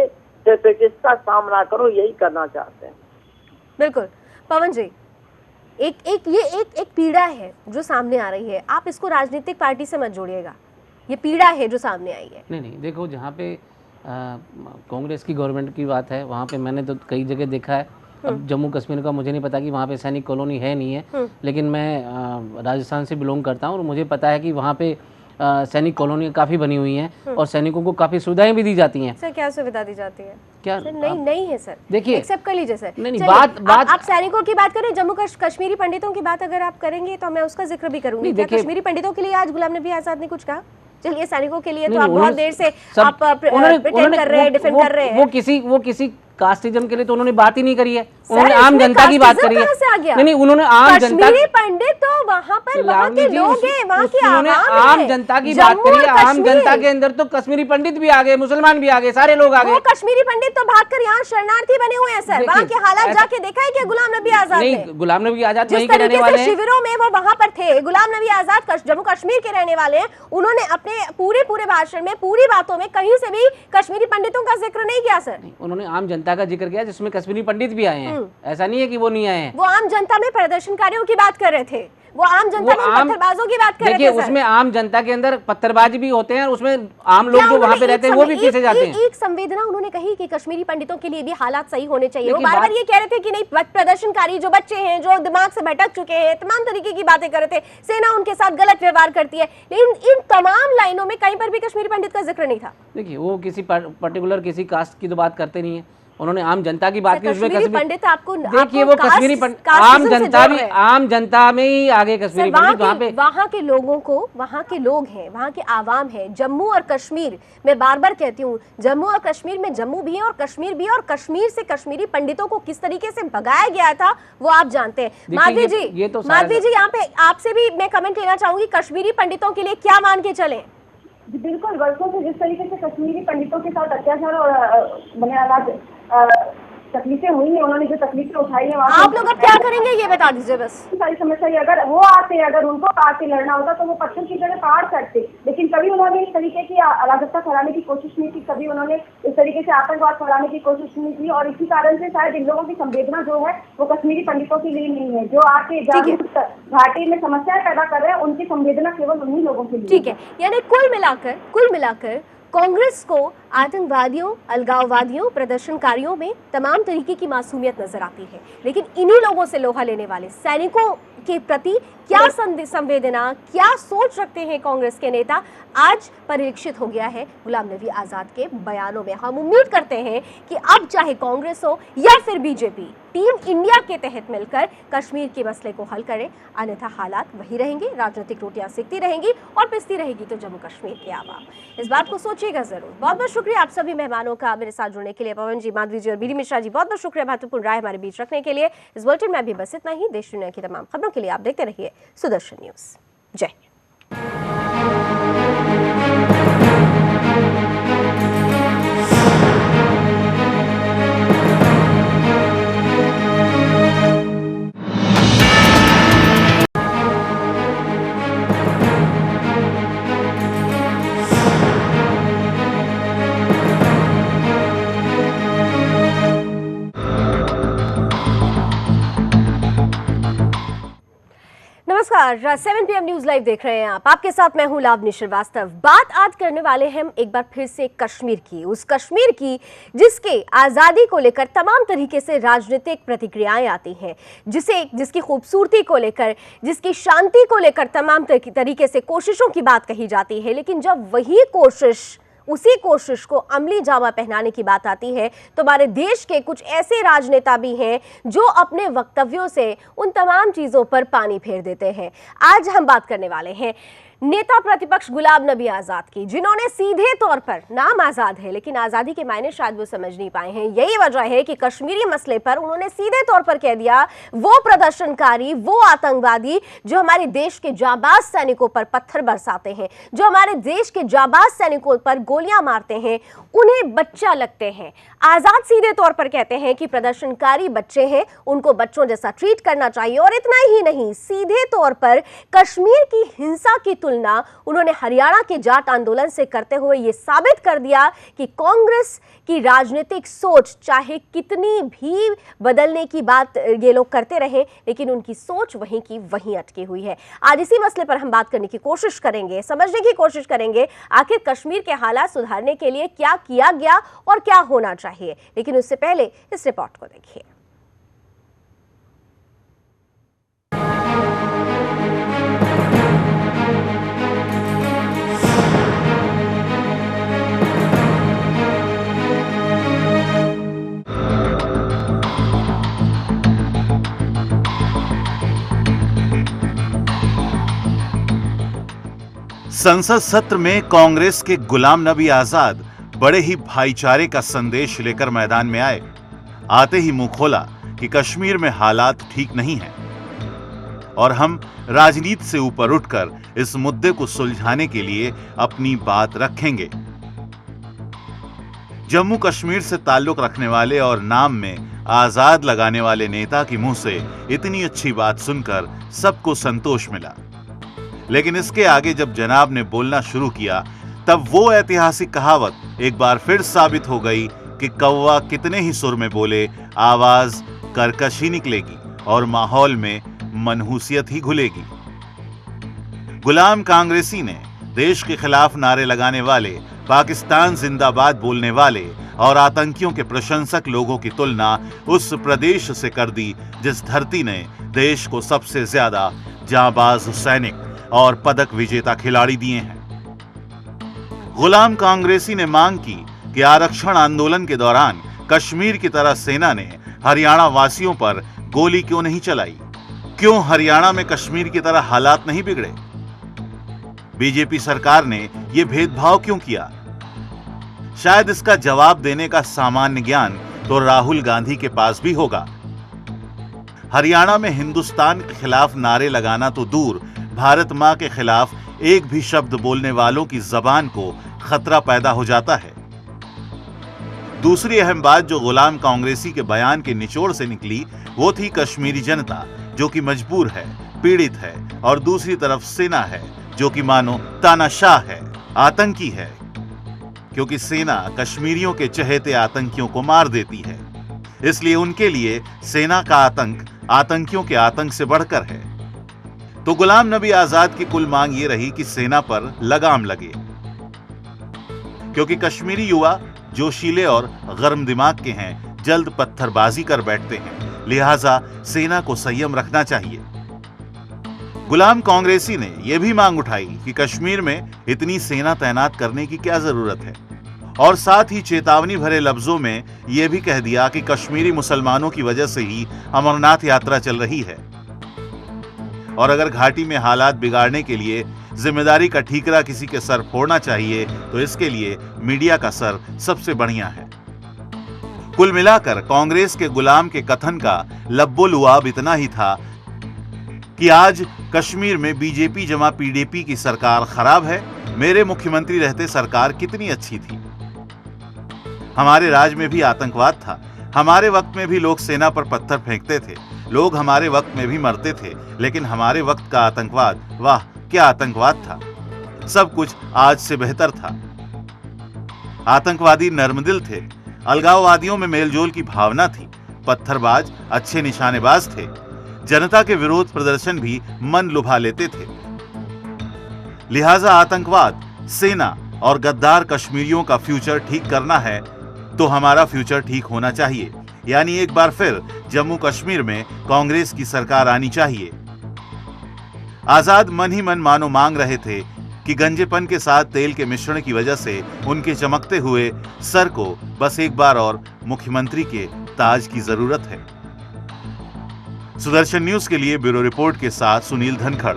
टेररिस्ट का सामना करो, यही करना चाहते हैं। बिल्कुल। पवन जी, एक पीड़ा है जो सामने आ रही है, आप इसको राजनीतिक पार्टी से मत जोड़िएगा, ये पीड़ा है जो सामने आई है। नहीं, देखो, जहाँ पे कांग्रेस की गवर्नमेंट की बात है, वहाँ पे मैंने तो कई जगह देखा है। अब जम्मू कश्मीर का मुझे नहीं पता कि वहाँ पे सैनिक कॉलोनी है नहीं है, लेकिन मैं राजस्थान से बिलोंग करता हूँ और मुझे पता है कि वहाँ पे सैनिक कॉलोनी काफ़ी बनी हुई हैं और सैनिकों को काफ़ी सुविधाएं भी दी जाती हैं। सर, क्या सुविधा दी जाती है? क्या सर, नहीं है सर, देखिए, एक्सेप्ट कर लीजिए सर। नहीं, बात आप सैनिकों की बात करें, जम्मू कश्मीरी पंडितों की बात अगर आप करेंगे तो मैं उसका जिक्र भी करूंगी। क्या कश्मीरी पंडितों के लिए आज गुलाम नबी आजाद ने कुछ कहा? चलिए, सैनिकों के लिए तो आप बहुत देर से आप प्रिटेंड कर रहे हैं, डिफेंड कर रहे हैं। वो किसी कास्टिज्म के लिए तो उन्होंने बात ही नहीं करी है, उन्होंने आम जनता की बात करी है। नहीं, उन्होंने आम जनता, कश्मीरी पंडित तो वहाँ पर वहाँ के लोग हैं, वहाँ की आवाम है। आम जनता की बात करी है। आम जनता के अंदर तो कश्मीरी पंडित भी आ गए, मुसलमान भी आ गए, सारे लोग आ गए। वो कश्मीरी पंडित तो भागकर यहाँ शरणार्थी बने हुए हैं सर। वहाँ के हालात जाके देखा है क्या गुलाम नबी आजाद ने? नहीं, गुलाम नबी आजाद जिस तरीके से शिविरों में वो वहाँ पर थे, गुलाम नबी आजाद जम्मू कश्मीर के रहने वाले हैं, उन्होंने अपने पूरे भाषण में, पूरी बातों में कहीं से भी कश्मीरी पंडितों का जिक्र नहीं किया सर। उन्होंने आम जनता का जिक्र किया, जिसमें कश्मीरी पंडित भी आए हैं, ऐसा नहीं है कि वो नहीं आए हैं। वो आम जनता में प्रदर्शनकारियों की बात कर रहे थे, वो आम जनता में पत्थरबाजों की बात कर रहे थे। देखिए, उसमें आम जनता के अंदर पत्थरबाज भी होते हैं, उसमें आम लोग जो वहाँ पे रहते हैं वो भी पीछे जाते हैं। एक संवेदना उन्होंने कही कि कश्मीरी पंडितों के लिए भी हालात सही होने चाहिए। वो बार बार ये कह रहे थे कि नहीं, प्रदर्शनकारी जो बच्चे हैं, जो दिमाग से भटक चुके हैं, तमाम तरीके की बातें कर रहे थे, सेना उनके साथ गलत व्यवहार करती है, लेकिन इन तमाम लाइनों में कहीं पर भी कश्मीरी पंडित का जिक्र नहीं था। देखिए, वो किसी पर्टिकुलर किसी कास्ट की तो बात करते नहीं है, उन्होंने आम जनता की बात की। उसमें कश्मीरी पंडित आपको, देखिए, वो कश्मीरी पंडित आम जनता में ही आगे कश्मीरी पंडित वहाँ के लोगों को, वहाँ के लोग हैं, वहाँ के आवाम है। जम्मू और कश्मीर, मैं बार बार कहती हूँ, जम्मू और कश्मीर में जम्मू भी है और कश्मीर भी है, और कश्मीर से कश्मीरी पंडितों को किस तरीके से भगाया गया था वो आप जानते हैं। माधवी जी, यहाँ पे आपसे भी मैं कमेंट लेना चाहूंगी, कश्मीरी पंडितों के लिए क्या मान के चले? बिल्कुल, वर्षों से जिस तरीके से कश्मीरी पंडितों के साथ अत्याचार और तकलीफें हुई हैं, उन्होंने जो तकलीफें उठाई है, आप लोग अब क्या करेंगे ये बता दीजिए बस। सारी समस्या है। अगर वो आते, अगर उनको आके लड़ना होता तो वो पत्थर की जगह पहाड़ करते, लेकिन कभी उन्होंने इस तरीके की अराजकता फैलाने की कोशिश नहीं की, कभी उन्होंने इस तरीके से आतंकवाद फैलाने की कोशिश नहीं की। और इसी कारण से शायद इन लोगों की संवेदना जो है वो कश्मीरी पंडितों के लिए नहीं है, जो आके घाटी में समस्याएं पैदा कर रहे हैं, उनकी संवेदना केवल उन्हीं लोगों के लिए। ठीक है, यानी कुल मिलाकर कांग्रेस को आतंकवादियों, अलगाववादियों, प्रदर्शनकारियों में तमाम तरीके की मासूमियत नजर आती है, लेकिन इन्हीं लोगों से लोहा लेने वाले सैनिकों के प्रति क्या संवेदना, क्या सोच रखते हैं कांग्रेस के नेता, आज परिलक्षित हो गया है गुलाम नबी आजाद के बयानों में। हम उम्मीद करते हैं कि अब चाहे कांग्रेस हो या फिर बीजेपी, टीम इंडिया के तहत मिलकर कश्मीर के मसले को हल करें, अन्यथा हालात वही रहेंगे, राजनीतिक रोटियां सेकती रहेंगी और पिसती रहेगी तो जम्मू कश्मीर के आवाम। इस बात को सोचिएगा जरूर। बहुत बहुत शुक्रिया आप सभी मेहमानों का मेरे साथ जुड़ने के लिए। पवन जी, माधवी जी और बीडी मिश्रा जी, बहुत बहुत शुक्रिया महत्वपूर्ण राय हमारे बीच रखने के लिए। इस बुलेटिन में अभी बस इतना ही। देश दुनिया की तमाम खबरों के लिए आप देखते रहिए सुदर्शन न्यूज। जय हिंद। नमस्कार, 7 PM न्यूज लाइव देख रहे हैं आप। आपके साथ मैं हूं लावनी श्रीवास्तव। बात आज करने वाले हैं हम एक बार फिर से कश्मीर की, उस कश्मीर की जिसके आज़ादी को लेकर तमाम तरीके से राजनीतिक प्रतिक्रियाएं आती हैं, जिसकी खूबसूरती को लेकर, जिसकी शांति को लेकर तमाम तरीके से कोशिशों की बात कही जाती है, लेकिन जब उसी कोशिश को अमली जामा पहनाने की बात आती है तो हमारे देश के कुछ ऐसे राजनेता भी हैं जो अपने वक्तव्यों से उन तमाम चीजों पर पानी फेर देते हैं। आज हम बात करने वाले हैं नेता प्रतिपक्ष गुलाम नबी आजाद की, जिन्होंने सीधे तौर पर, नाम आजाद है लेकिन आजादी के मायने शायद वो समझ नहीं पाए हैं। यही वजह है कि कश्मीरी मसले पर उन्होंने सीधे तौर पर कह दिया, वो प्रदर्शनकारी, वो आतंकवादी जो हमारे देश के जाबाज सैनिकों पर पत्थर बरसाते हैं, जो हमारे देश के जाबाज सैनिकों पर गोलियां मारते हैं, उन्हें बच्चा लगते हैं। आजाद सीधे तौर पर कहते हैं कि प्रदर्शनकारी बच्चे हैं, उनको बच्चों जैसा ट्रीट करना चाहिए। और इतना ही नहीं, सीधे तौर पर कश्मीर की हिंसा की तुलना उन्होंने हरियाणा के जाट आंदोलन से करते हुए यह साबित कर दिया कि कांग्रेस की राजनीतिक सोच चाहे कितनी भी बदलने की बात ये लोग करते रहे, लेकिन उनकी सोच वहीं की वहीं अटकी हुई है। आज इसी मसले पर हम बात करने की कोशिश करेंगे, समझने की कोशिश करेंगे आखिर कश्मीर के हालात सुधारने के लिए क्या किया गया और क्या होना चाहिए। लेकिन उससे पहले इस रिपोर्ट को देखिए। संसद सत्र में कांग्रेस के गुलाम नबी आजाद बड़े ही भाईचारे का संदेश लेकर मैदान में आए। आते ही मुंह खोला कि कश्मीर में हालात ठीक नहीं हैं और हम राजनीति से ऊपर उठकर इस मुद्दे को सुलझाने के लिए अपनी बात रखेंगे। जम्मू कश्मीर से ताल्लुक रखने वाले और नाम में आजाद लगाने वाले नेता के मुंह से इतनी अच्छी बात सुनकर सबको संतोष मिला, लेकिन इसके आगे जब जनाब ने बोलना शुरू किया तब वो ऐतिहासिक कहावत एक बार फिर साबित हो गई कि कौवा कितने ही सुर में बोले, आवाज कर्कश ही निकलेगी और माहौल में मनहूसियत ही घुलेगी। गुलाम कांग्रेसी ने देश के खिलाफ नारे लगाने वाले, पाकिस्तान जिंदाबाद बोलने वाले और आतंकियों के प्रशंसक लोगों की तुलना उस प्रदेश से कर दी जिस धरती ने देश को सबसे ज्यादा जांबाज सैनिक और पदक विजेता खिलाड़ी दिए हैं। गुलाम कांग्रेसी ने मांग की कि आरक्षण आंदोलन के दौरान कश्मीर की तरह सेना ने हरियाणा वासियों पर गोली क्यों नहीं चलाई? क्यों हरियाणा में कश्मीर की तरह हालात नहीं बिगड़े? बीजेपी सरकार ने यह भेदभाव क्यों किया? शायद इसका जवाब देने का सामान्य ज्ञान तो राहुल गांधी के पास भी होगा। हरियाणा में हिंदुस्तान के खिलाफ नारे लगाना तो दूर, भारत मां के खिलाफ एक भी शब्द बोलने वालों की जबान को खतरा पैदा हो जाता है। दूसरी अहम बात जो गुलाम कांग्रेसी के बयान के निचोड़ से निकली वो थी कश्मीरी जनता जो कि मजबूर है, पीड़ित है, और दूसरी तरफ सेना है जो कि मानो तानाशाह है, आतंकी है, क्योंकि सेना कश्मीरियों के चहेते आतंकियों को मार देती है। इसलिए उनके लिए सेना का आतंक आतंकियों के आतंक से बढ़कर है। तो गुलाम नबी आजाद की कुल मांग ये रही कि सेना पर लगाम लगे, क्योंकि कश्मीरी युवा जोशीले और गर्म दिमाग के हैं, जल्द पत्थरबाजी कर बैठते हैं, लिहाजा सेना को संयम रखना चाहिए। गुलाम कांग्रेसी ने यह भी मांग उठाई कि कश्मीर में इतनी सेना तैनात करने की क्या जरूरत है, और साथ ही चेतावनी भरे लफ्जों में यह भी कह दिया कि कश्मीरी मुसलमानों की वजह से ही अमरनाथ यात्रा चल रही है, और अगर घाटी में हालात बिगाड़ने के लिए जिम्मेदारी का ठीकरा किसी के सर फोड़ना चाहिए तो इसके लिए मीडिया का सर सबसे बढ़िया है। कुल मिलाकर कांग्रेस के गुलाम के कथन का लब्बो-लुआब इतना ही था कि आज कश्मीर में बीजेपी जमा पीडीपी की सरकार खराब है, मेरे मुख्यमंत्री रहते सरकार कितनी अच्छी थी। हमारे राज में भी आतंकवाद था, हमारे वक्त में भी लोग सेना पर पत्थर फेंकते थे, लोग हमारे वक्त में भी मरते थे, लेकिन हमारे वक्त का आतंकवाद, वाह क्या आतंकवाद था, सब कुछ आज से बेहतर था। आतंकवादी नर्मदिल थे, अलगाववादियों में मेलजोल की भावना थी, पत्थरबाज अच्छे निशानेबाज थे, जनता के विरोध प्रदर्शन भी मन लुभा लेते थे। लिहाजा आतंकवाद, सेना और गद्दार कश्मीरियों का फ्यूचर ठीक करना है तो हमारा फ्यूचर ठीक होना चाहिए, यानी एक बार फिर जम्मू कश्मीर में कांग्रेस की सरकार आनी चाहिए। आजाद मन ही मन मानो मांग रहे थे कि गंजेपन के साथ तेल के मिश्रण की वजह से उनके चमकते हुए सर को बस एक बार और मुख्यमंत्री के ताज की जरूरत है। सुदर्शन न्यूज के लिए ब्यूरो रिपोर्ट के साथ सुनील धनखड़।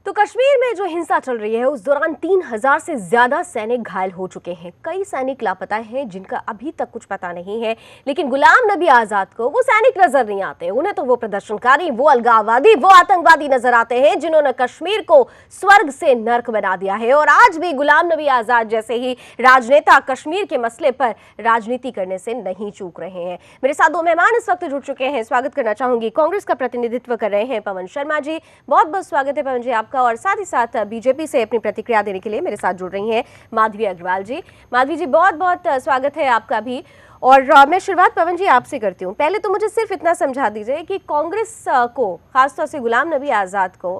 तो कश्मीर में जो हिंसा चल रही है उस दौरान 3000 से ज्यादा सैनिक घायल हो चुके हैं, कई सैनिक लापता हैं जिनका अभी तक कुछ पता नहीं है। लेकिन गुलाम नबी आजाद को वो सैनिक नजर नहीं आते, उन्हें तो वो प्रदर्शनकारी, वो अलगाववादी, वो आतंकवादी नजर आते हैं जिन्होंने कश्मीर को स्वर्ग से नर्क बना दिया है। और आज भी गुलाम नबी आजाद जैसे ही राजनेता कश्मीर के मसले पर राजनीति करने से नहीं चूक रहे हैं। मेरे साथ दो मेहमान इस वक्त जुड़ चुके हैं, स्वागत करना चाहूंगी। कांग्रेस का प्रतिनिधित्व कर रहे हैं पवन शर्मा जी, बहुत बहुत स्वागत है पवन जी आपका। और साथ ही साथ बीजेपी से अपनी प्रतिक्रिया देने के लिए मेरे साथ जुड़ रही हैं माधवी अग्रवाल जी। माधवी जी बहुत बहुत स्वागत है आपका भी। और मैं शुरुआत पवन जी आपसे करती हूँ। पहले तो मुझे सिर्फ इतना समझा दीजिए कि कांग्रेस को, खासतौर से गुलाम नबी आजाद को,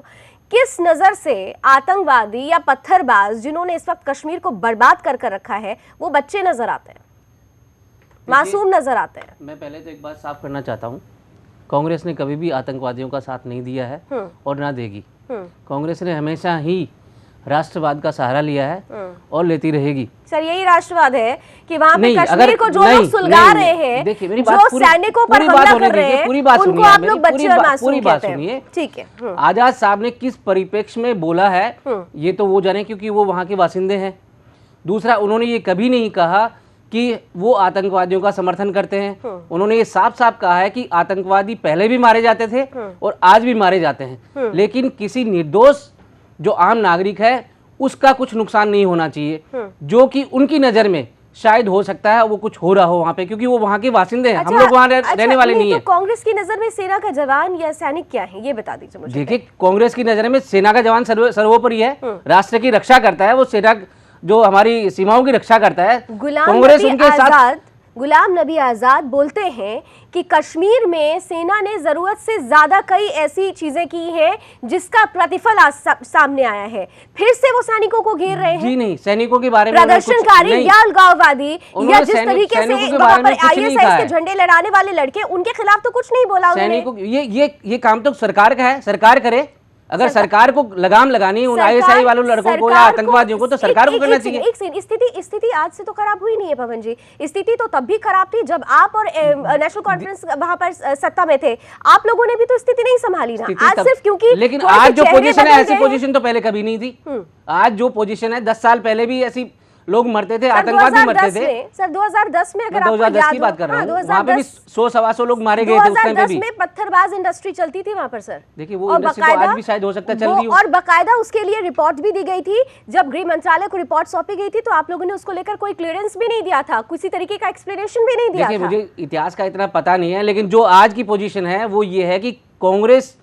किस नजर से आतंकवादी या पत्थरबाज जिन्होंने इस वक्त कश्मीर को बर्बाद कर रखा है वो बच्चे नजर आते हैं, मासूम नजर आते हैं? मैं पहले तो एक बात साफ करना चाहता हूँ, कांग्रेस ने कभी भी आतंकवादियों का साथ नहीं दिया है और ना देगी। कांग्रेस ने हमेशा ही राष्ट्रवाद का सहारा लिया है और लेती रहेगी। सर यही राष्ट्रवाद है कि वहाँ पे कश्मीर को जो लोग सुलगा रहे हैं, देखिए मेरी जो बात सैनिकों पर हमला कर रहे हैं, पूरी बात उनको आप लोग बच्चे और मासूम कहते हैं। ठीक है, आजाद साहब ने किस परिप्रेक्ष्य में बोला है ये तो वो जाने, क्योंकि वो वहाँ के बासिंदे हैं। दूसरा, उन्होंने ये कभी नहीं कहा कि वो आतंकवादियों का समर्थन करते हैं। उन्होंने ये साफ साफ कहा है कि आतंकवादी पहले भी मारे जाते थे और आज भी मारे जाते हैं, लेकिन किसी निर्दोष जो आम नागरिक है उसका कुछ नुकसान नहीं होना चाहिए, जो कि उनकी नजर में शायद हो सकता है वो कुछ हो रहा हो वहाँ पे, क्योंकि वो वहाँ के बासिंदे हैं। हम लोग वहाँ रहने वाले नहीं है। तो कांग्रेस की नजर में सेना का जवान या सैनिक क्या है ये बता दीजिए मुझे। देखिए, कांग्रेस की नजर में सेना का जवान सर्वोपरि है, राष्ट्र की रक्षा करता है, वो सेना जो हमारी सीमाओं की रक्षा करता है। कांग्रेस उनके साथ। गुलाम नबी आजाद बोलते हैं कि कश्मीर में सेना ने जरूरत से ज्यादा कई ऐसी चीजें की हैं जिसका प्रतिफल आज सामने आया है। फिर से वो सैनिकों को घेर रहे हैं। जी नहीं, सैनिकों के बारे में प्रदर्शनकारी या अलगाववादी या जिस तरीके से वहां पर आईएसआई के झंडे लहराने वाले लड़के, उनके खिलाफ तो कुछ नहीं बोला सैनिकों। ये काम तो सरकार का है, सरकार करे। अगर सरकार को लगाम लगानी है उन आईएसआई वालों लड़कों को या आतंकवादियों को, तो सरकार को करना चाहिए। एक स्थिति आज से तो खराब हुई नहीं है पवन जी, स्थिति तो तब भी खराब थी जब आप और नेशनल कॉन्फ्रेंस वहां पर सत्ता में थे। आप लोगों ने भी तो स्थिति नहीं संभाली ना, आज सिर्फ क्योंकि। लेकिन आज जो पोजीशन है, ऐसी पोजीशन तो पहले कभी नहीं थी। आज जो पोजीशन है, 10 साल पहले भी ऐसी लोग मरते थे, आतंकवाद भी मरते थे। सर 2010 में अगर मैं आपको 2010 याद की हो, बात कर रहा हाँ, हूँ, वहाँ पे भी 100-125 लोग मारे गए थे उस टाइम पे 2010 भी। में पत्थरबाज इंडस्ट्री चलती थी वहां पर सर। देखिए वो इंडस्ट्री तो आज भी शायद हो सकता है चल रही हो। और बकायदा उसके लिए रिपोर्ट भी दी गई थी। जब गृह मंत्रालय को रिपोर्ट सौंपी गई थी तो आप लोगों ने उसको लेकर कोई क्लियरेंस भी नहीं दिया था, किसी तरीके का एक्सप्लेनेशन भी नहीं दिया देखिए था। मुझे इतिहास का इतना पता नहीं है, लेकिन जो आज की पोजीशन है वो ये है कि कांग्रेस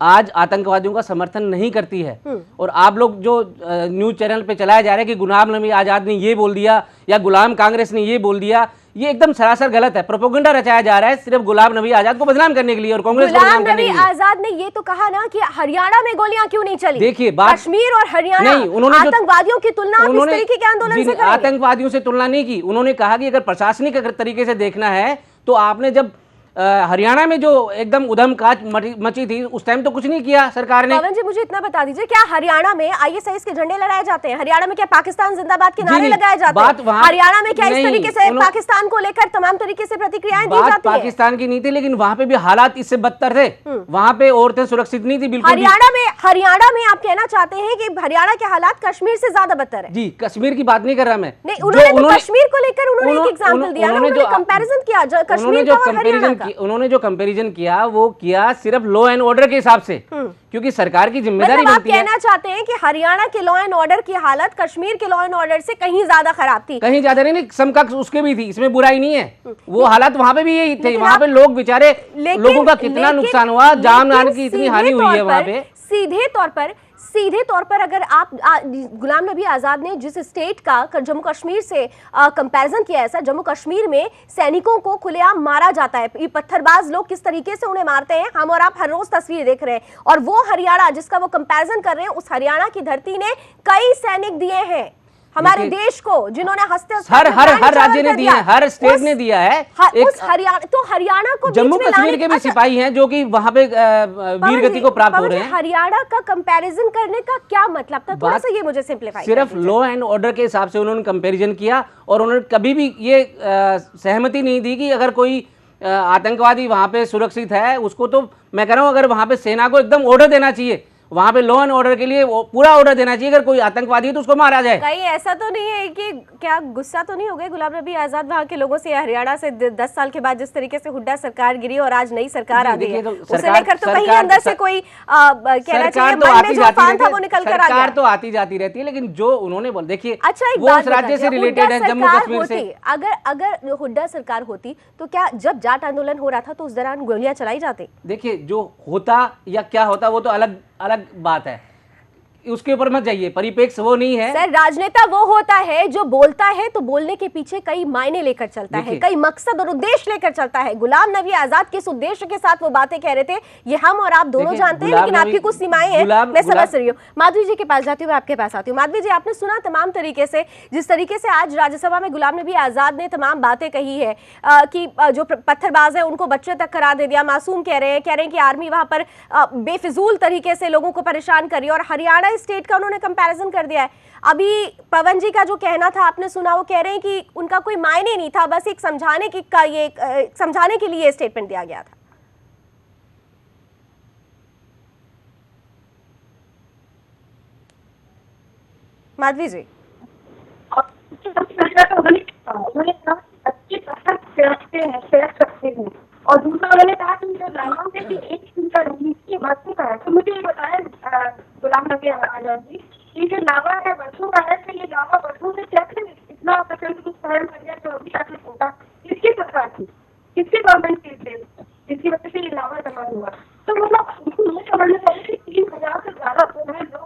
आज आतंकवादियों का समर्थन नहीं करती है। और आप लोग जो न्यूज चैनल पे चलाया जा रहा है कि गुलाम नबी आजाद ने ये बोल दिया या गुलाम कांग्रेस ने ये बोल दिया, ये एकदम सरासर गलत है। प्रोपेगेंडा रचाया जा रहा है सिर्फ गुलाम नबी आजाद को बदनाम करने के लिए और कांग्रेस को बदनाम करने के लिए। गुलाम नबी आजाद ने ये तो कहा ना कि हरियाणा में गोलियां क्यों नहीं चली। देखिए बात कश्मीर और हरियाणा, नहीं, उन्होंने आतंकवादियों की तुलना आप इस तरीके के आंदोलन से करेंगे? आतंकवादियों से तुलना नहीं की। उन्होंने कहा कि अगर प्रशासनिक तरीके से देखना है तो आपने जब हरियाणा में जो एकदम उधमकाज मची थी उस टाइम तो कुछ नहीं किया सरकार ने। पवन जी मुझे इतना बता दीजिए, क्या हरियाणा में आईएसआईएस के झंडे लहराए जाते हैं? हरियाणा में क्या पाकिस्तान जिंदाबाद के नारे लगाए जाते हैं? हरियाणा में क्या इस तरीके से पाकिस्तान को लेकर तमाम तरीके से प्रतिक्रियाएं दी जाती हैं? पाकिस्तान की नहीं थी, लेकिन वहां पे भी हालात इससे बदतर थे। वहां पे औरतें सुरक्षित नहीं थी बिल्कुल। हरियाणा में आप कहना चाहते हैं कि हरियाणा के हालात कश्मीर से ज्यादा बदतर है? जी, कश्मीर की बात नहीं कर रहा मैं। नहीं, उन्होंने कश्मीर को लेकर उन्होंने एक एग्जांपल दिया, उन्होंने कंपैरिजन किया कश्मीर का और हरियाणा का। उन्होंने जो कंपैरिजन किया वो किया सिर्फ लॉ एंड ऑर्डर के हिसाब से, क्योंकि सरकार की जिम्मेदारी मतलब आप बनती है। कहना चाहते हैं कि हरियाणा के लॉ एंड ऑर्डर की हालत कश्मीर के लॉ एंड ऑर्डर से कहीं ज्यादा खराब थी? कहीं ज्यादा नहीं, समकक्ष उसके भी थी, इसमें बुराई नहीं है। वो हालात वहां पे भी यही थे। वहां पे लोग बेचारे, लोगों का कितना नुकसान हुआ, जान माल की इतनी हानि हुई है वहां पे। सीधे तौर पर अगर आप गुलाम नबी आजाद ने जिस स्टेट का जम्मू कश्मीर से कंपैरिजन किया है सर, जम्मू कश्मीर में सैनिकों को खुलेआम मारा जाता है, ये पत्थरबाज लोग किस तरीके से उन्हें मारते हैं, हम और आप हर रोज तस्वीर देख रहे हैं। और वो हरियाणा जिसका वो कंपैरिजन कर रहे हैं, उस हरियाणा की धरती ने कई सैनिक दिए हैं हमारे देश को, जिन्होंने हर राज्य ने दिया है, हर स्टेट ने दिया है। हरियाणा को जम्मू कश्मीर के भी सिपाही हैं जो कि वहां पे वीर गति को प्राप्त हो रहे हैं। हरियाणा का कंपैरिजन करने का क्या मतलब था? थोड़ा सा ये मुझे सिंपलीफाई सिर्फ लॉ एंड ऑर्डर के हिसाब से उन्होंने कंपैरिजन किया और उन्होंने कभी भी ये सहमति नहीं दी कि अगर कोई आतंकवादी वहां पे सुरक्षित है उसको, तो मैं कह रहा हूं अगर वहां पे सेना को एकदम ऑर्डर देना चाहिए, वहां पे लॉ एंड ऑर्डर के लिए पूरा ऑर्डर देना चाहिए। अगर कोई आतंकवादी है तो उसको मारा जाए। कहीं ऐसा तो नहीं है कि क्या गुस्सा तो नहीं हो गए गुलाम नबी आजाद वहां के लोगों से? हरियाणा से 10 साल के बाद जिस तरीके से हुड्डा सरकार गिरी और आज नई सरकार आ गई है, उसे लेकर तो कहीं अंदर से कोई कहना चाहिए मन में जो फान था वो निकल कर आ गया। सरकार तो आती जाती रहती है, लेकिन जो उन्होंने बोल, देखिए अच्छा वो उस राज्य से रिलेटेड है, जम्मू कश्मीर से। अगर हुड्डा सरकार होती तो क्या जब जाट आंदोलन हो रहा था तो उस दौरान गोलियां चलाई जाती? देखिए जो होता या क्या होता वो तो अलग अलग बात है, उसके ऊपर मत जाइए, परिपेक्ष वो नहीं है सर। राजनेता वो होता है जो बोलता है तो बोलने के पीछे कई मायने लेकर चलता है, कई मकसद और उद्देश्य लेकर चलता है। गुलाम नबी आजाद किस उद्देश्य के साथ वो बातें कह रहे थे ये हम और आप दोनों जानते हैं, लेकिन आपकी कुछ सीमाएं हैं, मैं समझ रही हूँ। माधवी जी के पास जाती हूँ, मैं आपके पास आती हूँ। माधवी जी, आपने सुना तमाम तरीके से जिस तरीके से आज राज्यसभा में गुलाम नबी आजाद ने तमाम बातें कही है कि जो पत्थरबाज है उनको बच्चे तक करार दे दिया, मासूम कह रहे हैं कि आर्मी वहां पर बेफिजूल तरीके से लोगों को परेशान कर रही है, और हरियाणा स्टेट का उन्होंने कंपैरिजन कर दिया है। अभी पवन जी का जो कहना था आपने सुना, वो कह रहे हैं कि उनका कोई मायने नहीं था, बस एक समझाने के लिए स्टेटमेंट दिया गया था। माधवी जी, और दूसरा उन्होंने कहा कि जो लाइनों से भी एक दिन का की बात नहीं कहा। तो मुझे ये बताया गुलाम नबी आजाद जी, ये जो लावा है बसों का है, तो ये लावा बसों से कैसे इतना प्रचंड कुछ सहन कर गया जो अभी तक होता, किसकी सरकार थी, किसकी गवर्नमेंट की थी जिसकी वजह से ये लावा तबाह हुआ? तो मतलब समझने चाहिए 30,000 से ज्यादा लोग।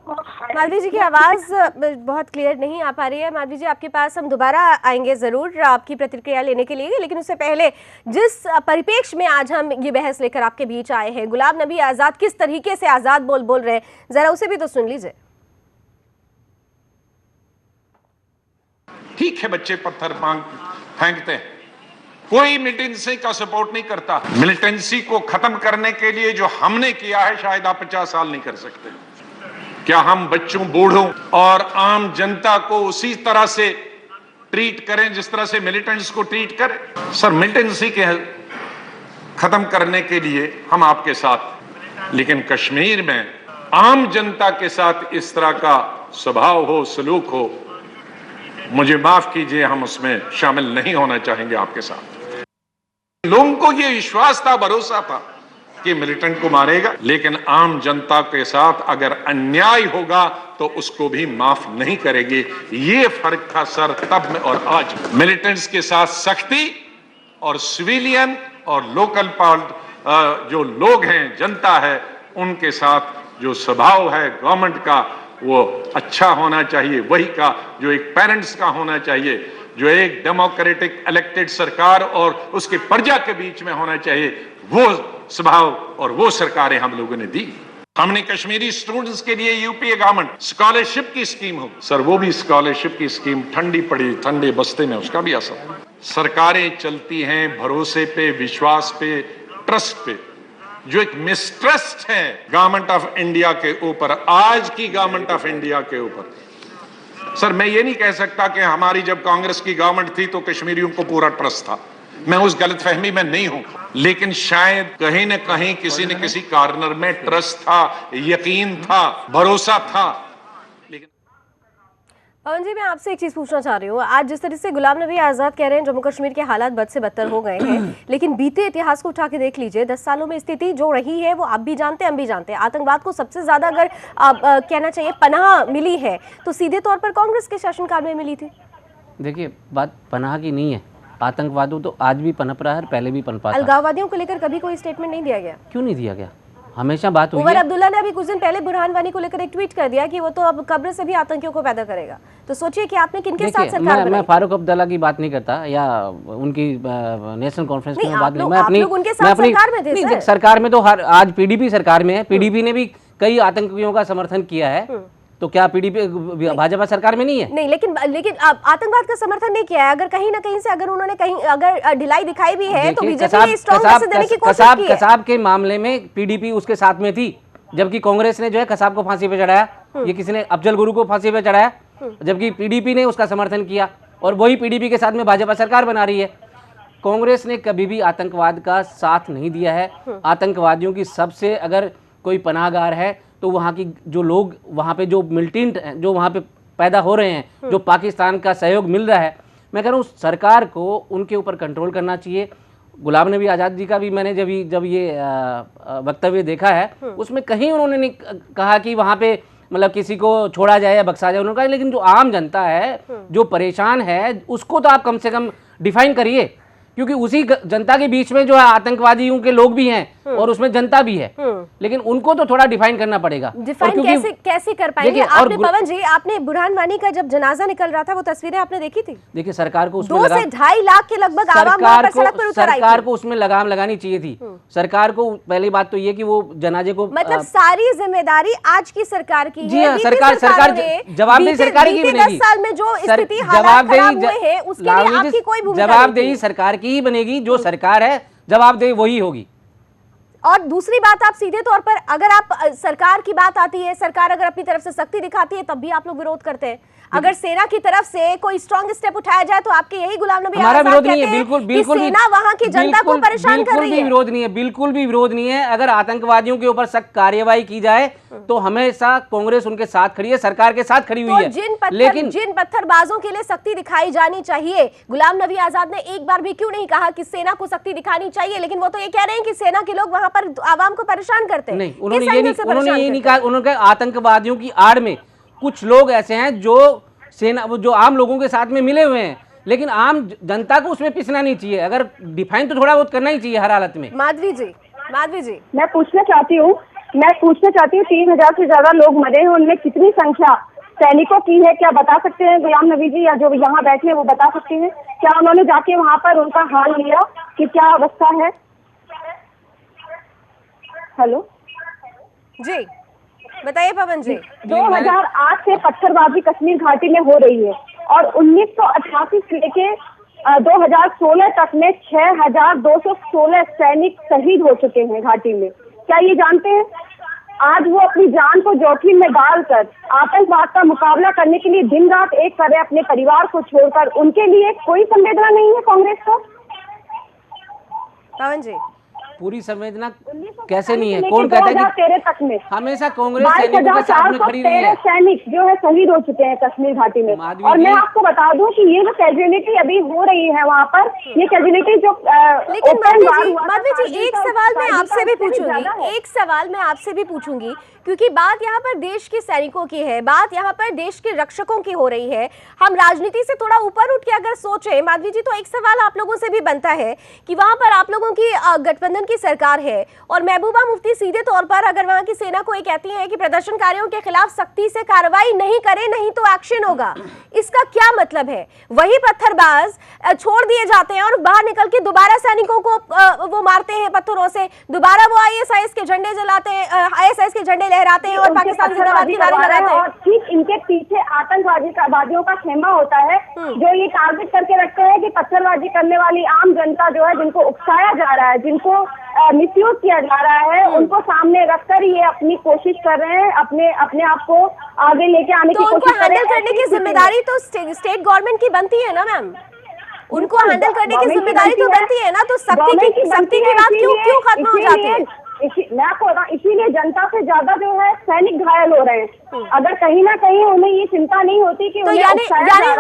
माधवी जी की आवाज बहुत क्लियर नहीं आ पा रही है। माधवी जी, आपके पास हम दोबारा आएंगे जरूर आपकी प्रतिक्रिया लेने के लिए, लेकिन उससे पहले जिस परिप्रेक्ष्य में आज हम ये बहस लेकर आपके बीच आए हैं, गुलाम नबी आजाद किस तरीके से आजाद बोल रहे हैं, जरा उसे भी तो सुन लीजिए। ठीक है, बच्चे पत्थर फेंकते हैं, कोई मिलिटेंसी का सपोर्ट नहीं करता। मिलिटेंसी को खत्म करने के लिए जो हमने किया है शायद आप 50 साल नहीं कर सकते। क्या हम बच्चों, बूढ़ों और आम जनता को उसी तरह से ट्रीट करें जिस तरह से मिलिटेंट्स को ट्रीट करें? सर, मिलिटेंसी के खत्म करने के लिए हम आपके साथ, लेकिन कश्मीर में आम जनता के साथ इस तरह का स्वभाव हो, सलूक हो, मुझे माफ कीजिए, हम उसमें शामिल नहीं होना चाहेंगे आपके साथ। लोगों को ये विश्वास था, भरोसा था कि मिलिटेंट को मारेगा, लेकिन आम जनता के साथ अगर अन्याय होगा तो उसको भी माफ नहीं करेंगे। ये फर्क था सर तब में और आज। मिलिटेंट्स के साथ सख्ती और सिविलियन और लोकल जो लोग हैं, जनता है, उनके साथ जो स्वभाव है गवर्नमेंट का वो अच्छा होना चाहिए, वही का जो एक पेरेंट्स का होना चाहिए, जो एक डेमोक्रेटिक इलेक्टेड सरकार और उसके प्रजा के बीच में होना चाहिए, वो स्वभाव और वो सरकारें हम लोगों ने दी। हमने कश्मीरी स्टूडेंट्स के लिए यूपीए गवर्नमेंट स्कॉलरशिप की स्कीम हो सर, वो भी स्कॉलरशिप की स्कीम ठंडी पड़ी ठंडे बस्ते में, उसका भी असर। सरकारें चलती हैं भरोसे पे, विश्वास पे, ट्रस्ट पे। जो एक मिसट्रस्ट है गवर्नमेंट ऑफ इंडिया के ऊपर, आज की गवर्नमेंट ऑफ इंडिया के ऊपर, सर मैं ये नहीं कह सकता कि हमारी जब कांग्रेस की गवर्नमेंट थी तो कश्मीरियों को पूरा ट्रस्ट था, मैं उस गलतफहमी में नहीं हूं, लेकिन शायद कहीं न कहीं किसी न किसी कॉर्नर में ट्रस्ट था, यकीन था, भरोसा था। लेकिन पवन जी, मैं आपसे एक चीज पूछना चाह रही हूँ। आज जिस तरह से गुलाम नबी आजाद कह रहे हैं जम्मू कश्मीर के हालात बद से बदतर हो गए हैं, लेकिन बीते इतिहास को उठा के देख लीजिए, 10 सालों में स्थिति जो रही है वो आप भी जानते हैं, हम भी जानते हैं। आतंकवाद को सबसे ज्यादा अगर कहना चाहिए पनाह मिली है तो सीधे तौर पर कांग्रेस के शासनकाल में मिली थी। देखिए, बात पनाह की नहीं है, आतंकवाद तो आज भी पनप रहा है, पहले भी पनपा था। अलगाववादियों को लेकर कभी कोई स्टेटमेंट नहीं दिया गया? क्यों नहीं दिया गया? हमेशा बात हुई उमर है। अब्दुल्ला ने अभी कुछ दिन पहले बुरहान वानी को लेकर एक ट्वीट कर दिया कि वो तो अब कब्र से भी आतंकियों को पैदा करेगा। तो सोचिए कि आपने किनके साथ सरकार बनाई। मैं फारूक अब्दुल्ला की बात नहीं करता या उनकी नेशनल कॉन्फ्रेंस में बात नहीं, मैं अपनी सरकार में थे सर। सरकार में तो आज पीडीपी सरकार में है, पीडीपी ने भी कई आतंकियों का समर्थन किया है, तो क्या पीडीपी भाजपा सरकार में नहीं है? नहीं, लेकिन आतंकवाद का समर्थन नहीं किया है। अगर कहीं ना कहीं से अगर उन्होंने कहीं अगर ढिलाई दिखाई भी है तो बीजेपी ने स्ट्रांग मैसेज देने की कोशिश की है। कसाब के मामले में पीडीपी उसके साथ में थी, जबकि कांग्रेस ने जो है कसाब को फांसी पे चढ़ाया, ये किसी ने अफजल गुरु को फांसी पे चढ़ाया, जबकि पीडीपी ने उसका समर्थन किया, और वही पीडीपी के साथ में भाजपा सरकार बना रही है। कांग्रेस ने कभी भी आतंकवाद का साथ नहीं दिया है। आतंकवादियों की सबसे अगर कोई पनाहगार है तो वहाँ की जो लोग, वहाँ पे जो मिलिटेंट हैं, जो वहाँ पे पैदा हो रहे हैं, जो पाकिस्तान का सहयोग मिल रहा है, मैं कह रहा हूँ सरकार को उनके ऊपर कंट्रोल करना चाहिए। गुलाम नबी आज़ाद जी का भी मैंने जब ये वक्तव्य देखा है, उसमें कहीं उन्होंने नहीं कहा कि वहाँ पे मतलब किसी को छोड़ा जाए या बख्शा जाए, उन्होंने कहा लेकिन जो आम जनता है, जो परेशान है, उसको तो आप कम से कम डिफाइन करिए, क्योंकि उसी जनता के बीच में जो है आतंकवादियों के लोग भी हैं और उसमें जनता भी है, लेकिन उनको तो थोड़ा डिफाइन करना पड़ेगा। डिफाइन कैसे कर पाएंगे? आपने पवन जी, आपने बुरहान वानी का जब जनाजा निकल रहा था वो तस्वीरें आपने देखी थी? देखिए, सरकार को उसमें 2 से 2.5 लाख के लगभग आवाम वहां पर सड़क पर उतर आई थी। सरकार को उसमें लगाम लगानी चाहिए थी। सरकार को पहली बात तो ये कि वो जनाजे को, मतलब सारी जिम्मेदारी आज की सरकार की है। जी हाँ, सरकार जवाबदेही सरकार की बनेगी। 10 साल में जो स्थिति हालात खराब हुए हैं उसके लिए आपकी कोई भूमिका नहीं। जवाबदेही सरकार की ही बनेगी, जो सरकार है जवाबदेही वही होगी। और दूसरी बात, आप सीधे तौर पर अगर आप सरकार की बात आती है, सरकार अगर अपनी तरफ से सख्ती दिखाती है तब भी आप लोग विरोध करते हैं। अगर सेना की तरफ से कोई स्ट्रॉन्ग स्टेप उठाया जाए तो आपके यही गुलाम नबी हमारा आजाद विरोध नहीं है, कहते हैं बिल्कुल कि सेना वहां की जनता को परेशान कर रही है। विरोध नहीं है, बिल्कुल भी विरोध नहीं है। अगर आतंकवादियों के ऊपर सख्त कार्यवाही की जाए तो हमेशा कांग्रेस उनके साथ खड़ी है, सरकार के साथ खड़ी हुई है। लेकिन जिन पत्थरबाजों के लिए सख्ती दिखाई जानी चाहिए, गुलाम नबी आजाद ने एक बार भी क्यों नहीं कहा कि सेना को सख्ती दिखानी चाहिए? लेकिन वो तो ये कह रहे हैं कि सेना के लोग वहां पर आवाम को परेशान करते हैं। नहीं, उन्होंने ये नहीं कहा। उन्होंने कहा आतंकवादियों की आड़ में कुछ लोग ऐसे हैं जो सेना, जो आम लोगों के साथ में मिले हुए हैं, लेकिन आम जनता को उसमें पिसना नहीं चाहिए। अगर डिफाइन तो थोड़ा बहुत करना ही चाहिए हर हालत में। माधवी जी मैं पूछना चाहती हूँ 3000 से ज्यादा लोग मरे हैं, उनमें कितनी संख्या सैनिकों की है? क्या बता सकते हैं गुलाम नबी जी, या जो यहाँ बैठे हैं वो बता सकते हैं? क्या उन्होंने जाके वहाँ पर उनका हाल लिया कि क्या अवस्था है? हेलो जी, बताइए पवन जी। 2008 से पत्थरबाजी कश्मीर घाटी में हो रही है और 1988 से लेके 2016 तक में 6216 सैनिक शहीद हो चुके हैं घाटी में। क्या ये जानते हैं? आज वो अपनी जान को जोखिम में डालकर आतंकवाद का मुकाबला करने के लिए दिन रात एक कर रहे, अपने परिवार को छोड़कर। उनके लिए कोई संवेदना नहीं है कांग्रेस को? पवन जी, पूरी संवेदना 1947 कैसे नहीं है? से कौन लेके कहता है कि 2013 तक में हमेशा कांग्रेस सैनिकों के साथ में खड़ी रही है? 22,413 सैनिक जो है शहीद हो चुके हैं कश्मीर घाटी में। माधवी और मैं जी- आपको बता दूं कि ये जो कैजुअलिटी अभी हो रही है वहाँ पर, ये कैजुअलिटी जो लेकिन open war हुआ था, माधवी जी कारगिल एक का, सवाल मैं कारगिल का आपसे भी उससे ज्यादा है। पूछूंगी, एक सवाल मैं आपसे भी पूछूंगी, क्योंकि बात यहाँ पर देश के सैनिकों की है, बात यहाँ पर देश के रक्षकों की हो रही है। हम राजनीति से थोड़ा ऊपर उठ के अगर सोचें माधवी जी, तो एक सवाल आप लोगों से भी बनता है कि वहां पर आप लोगों की गठबंधन की सरकार है और महबूबा मुफ्ती सीधे तौर पर अगर वहां की सेना को ये कहती है कि प्रदर्शनकारियों के खिलाफ सख्ती से कार्रवाई नहीं करें, नहीं तो एक्शन होगा, इसका क्या मतलब है? वही पत्थरबाज छोड़ दिए जाते हैं और बाहर निकल के दोबारा सैनिकों को वो मारते हैं पत्थरों से, दोबारा वो आईएसआईएस के झंडे जलाते हैं, आईएसआईएस के झंडे लहराते हैं और पाकिस्तान जिंदाबाद के नारे लगाते हैं। और ठीक इनके पीछे आतंकवादियों का खेमा होता है, जो ये टारगेट करके रखते हैं कि पत्थरबाजी करने वाली आम जनता जो है, जिनको उकसाया जा रहा है, जिनको मिसयूज किया जा रहा है, उनको सामने रखकर ये अपनी कोशिश कर रहे हैं, अपने आप को आगे लेके आने तो की उनको कोशिश कर रहे हैंडल हैं। करने की जिम्मेदारी तो स्टेट गवर्नमेंट की बनती है ना मैम, उनको हैंडल करने की जिम्मेदारी तो बनती है ना, तो सख्ती की बात क्यों खत्म हो जाती है? मैं आपको बताऊं, इसीलिए जनता से ज्यादा जो है सैनिक घायल हो रहे हैं। अगर कहीं ना कहीं उन्हें ये चिंता नहीं होती कि तो यानी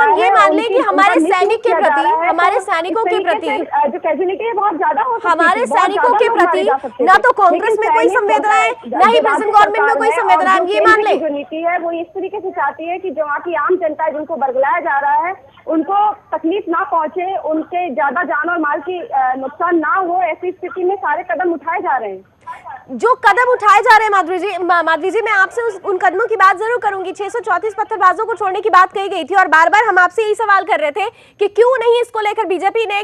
हम ये मान लें कि हमारे सैनिक के प्रति, हमारे सैनिकों के प्रति जो कैजुअलिटी है बहुत ज्यादा हो सकती है, हमारे बहुत सैनिकों ज्यादा के लोग मारे प्रति जा सकते ना थे। तो कांग्रेस लेकिन में कोई सैनिक संवेदना है, सरकार- ना ही जो प्रेजेंट राज्य गवर्नमेंट में सरकार कोई है संवेदना है, और ये जो मान केंद्र ले। की जो नीति है वो इस तरीके से चाहती है कि जो वहाँ की आम जनता है, जिनको बरगलाया जा रहा है, उनको तकलीफ ना पहुंचे, उनके ज्यादा जान और माल की नुकसान ना हो, ऐसी स्थिति में सारे कदम उठाए जा रहे हैं। जो कदम उठाए जा रहे हैं माधवी जी मैं आपसे उन कदमों की बात जरूर करूंगी। 634 पत्थरबाजों को छोड़ने की बात कही गई थी और बार बार हम आपसे यही सवाल कर रहे थे कि क्यों नहीं इसको लेकर बीजेपी ने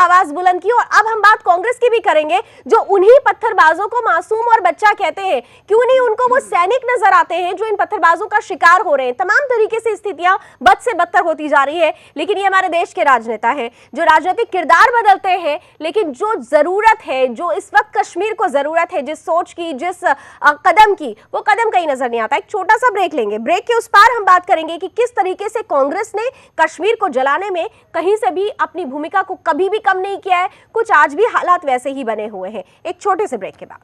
आवाज बुलंद की। और अब हम बात कांग्रेस की भी करेंगे, जो उन्हीं पत्थरबाजों को मासूम और बच्चा कहते हैं, क्यों नहीं उनको वो सैनिक नजर आते हैं जो इन पत्थरबाजों का शिकार हो रहे हैं। तमाम तरीके से स्थितियां बद से बदतर होती जा रही है, लेकिन ये हमारे देश के राजनेता हैं जो राजनीतिक किरदार बदलते हैं, लेकिन जो जरूरत है, जो इस वक्त कश्मीर को जरूरत है, जिस सोच की, जिस कदम की, वो कदम कहीं नजर नहीं आता। एक छोटा सा ब्रेक लेंगे, ब्रेक के उस पार हम बात करेंगे कि किस तरीके से कांग्रेस ने कश्मीर को जलाने में कहीं से भी अपनी भूमिका को कभी भी कम नहीं किया है, कुछ आज भी हालात वैसे ही बने हुए हैं। एक छोटे से ब्रेक के बाद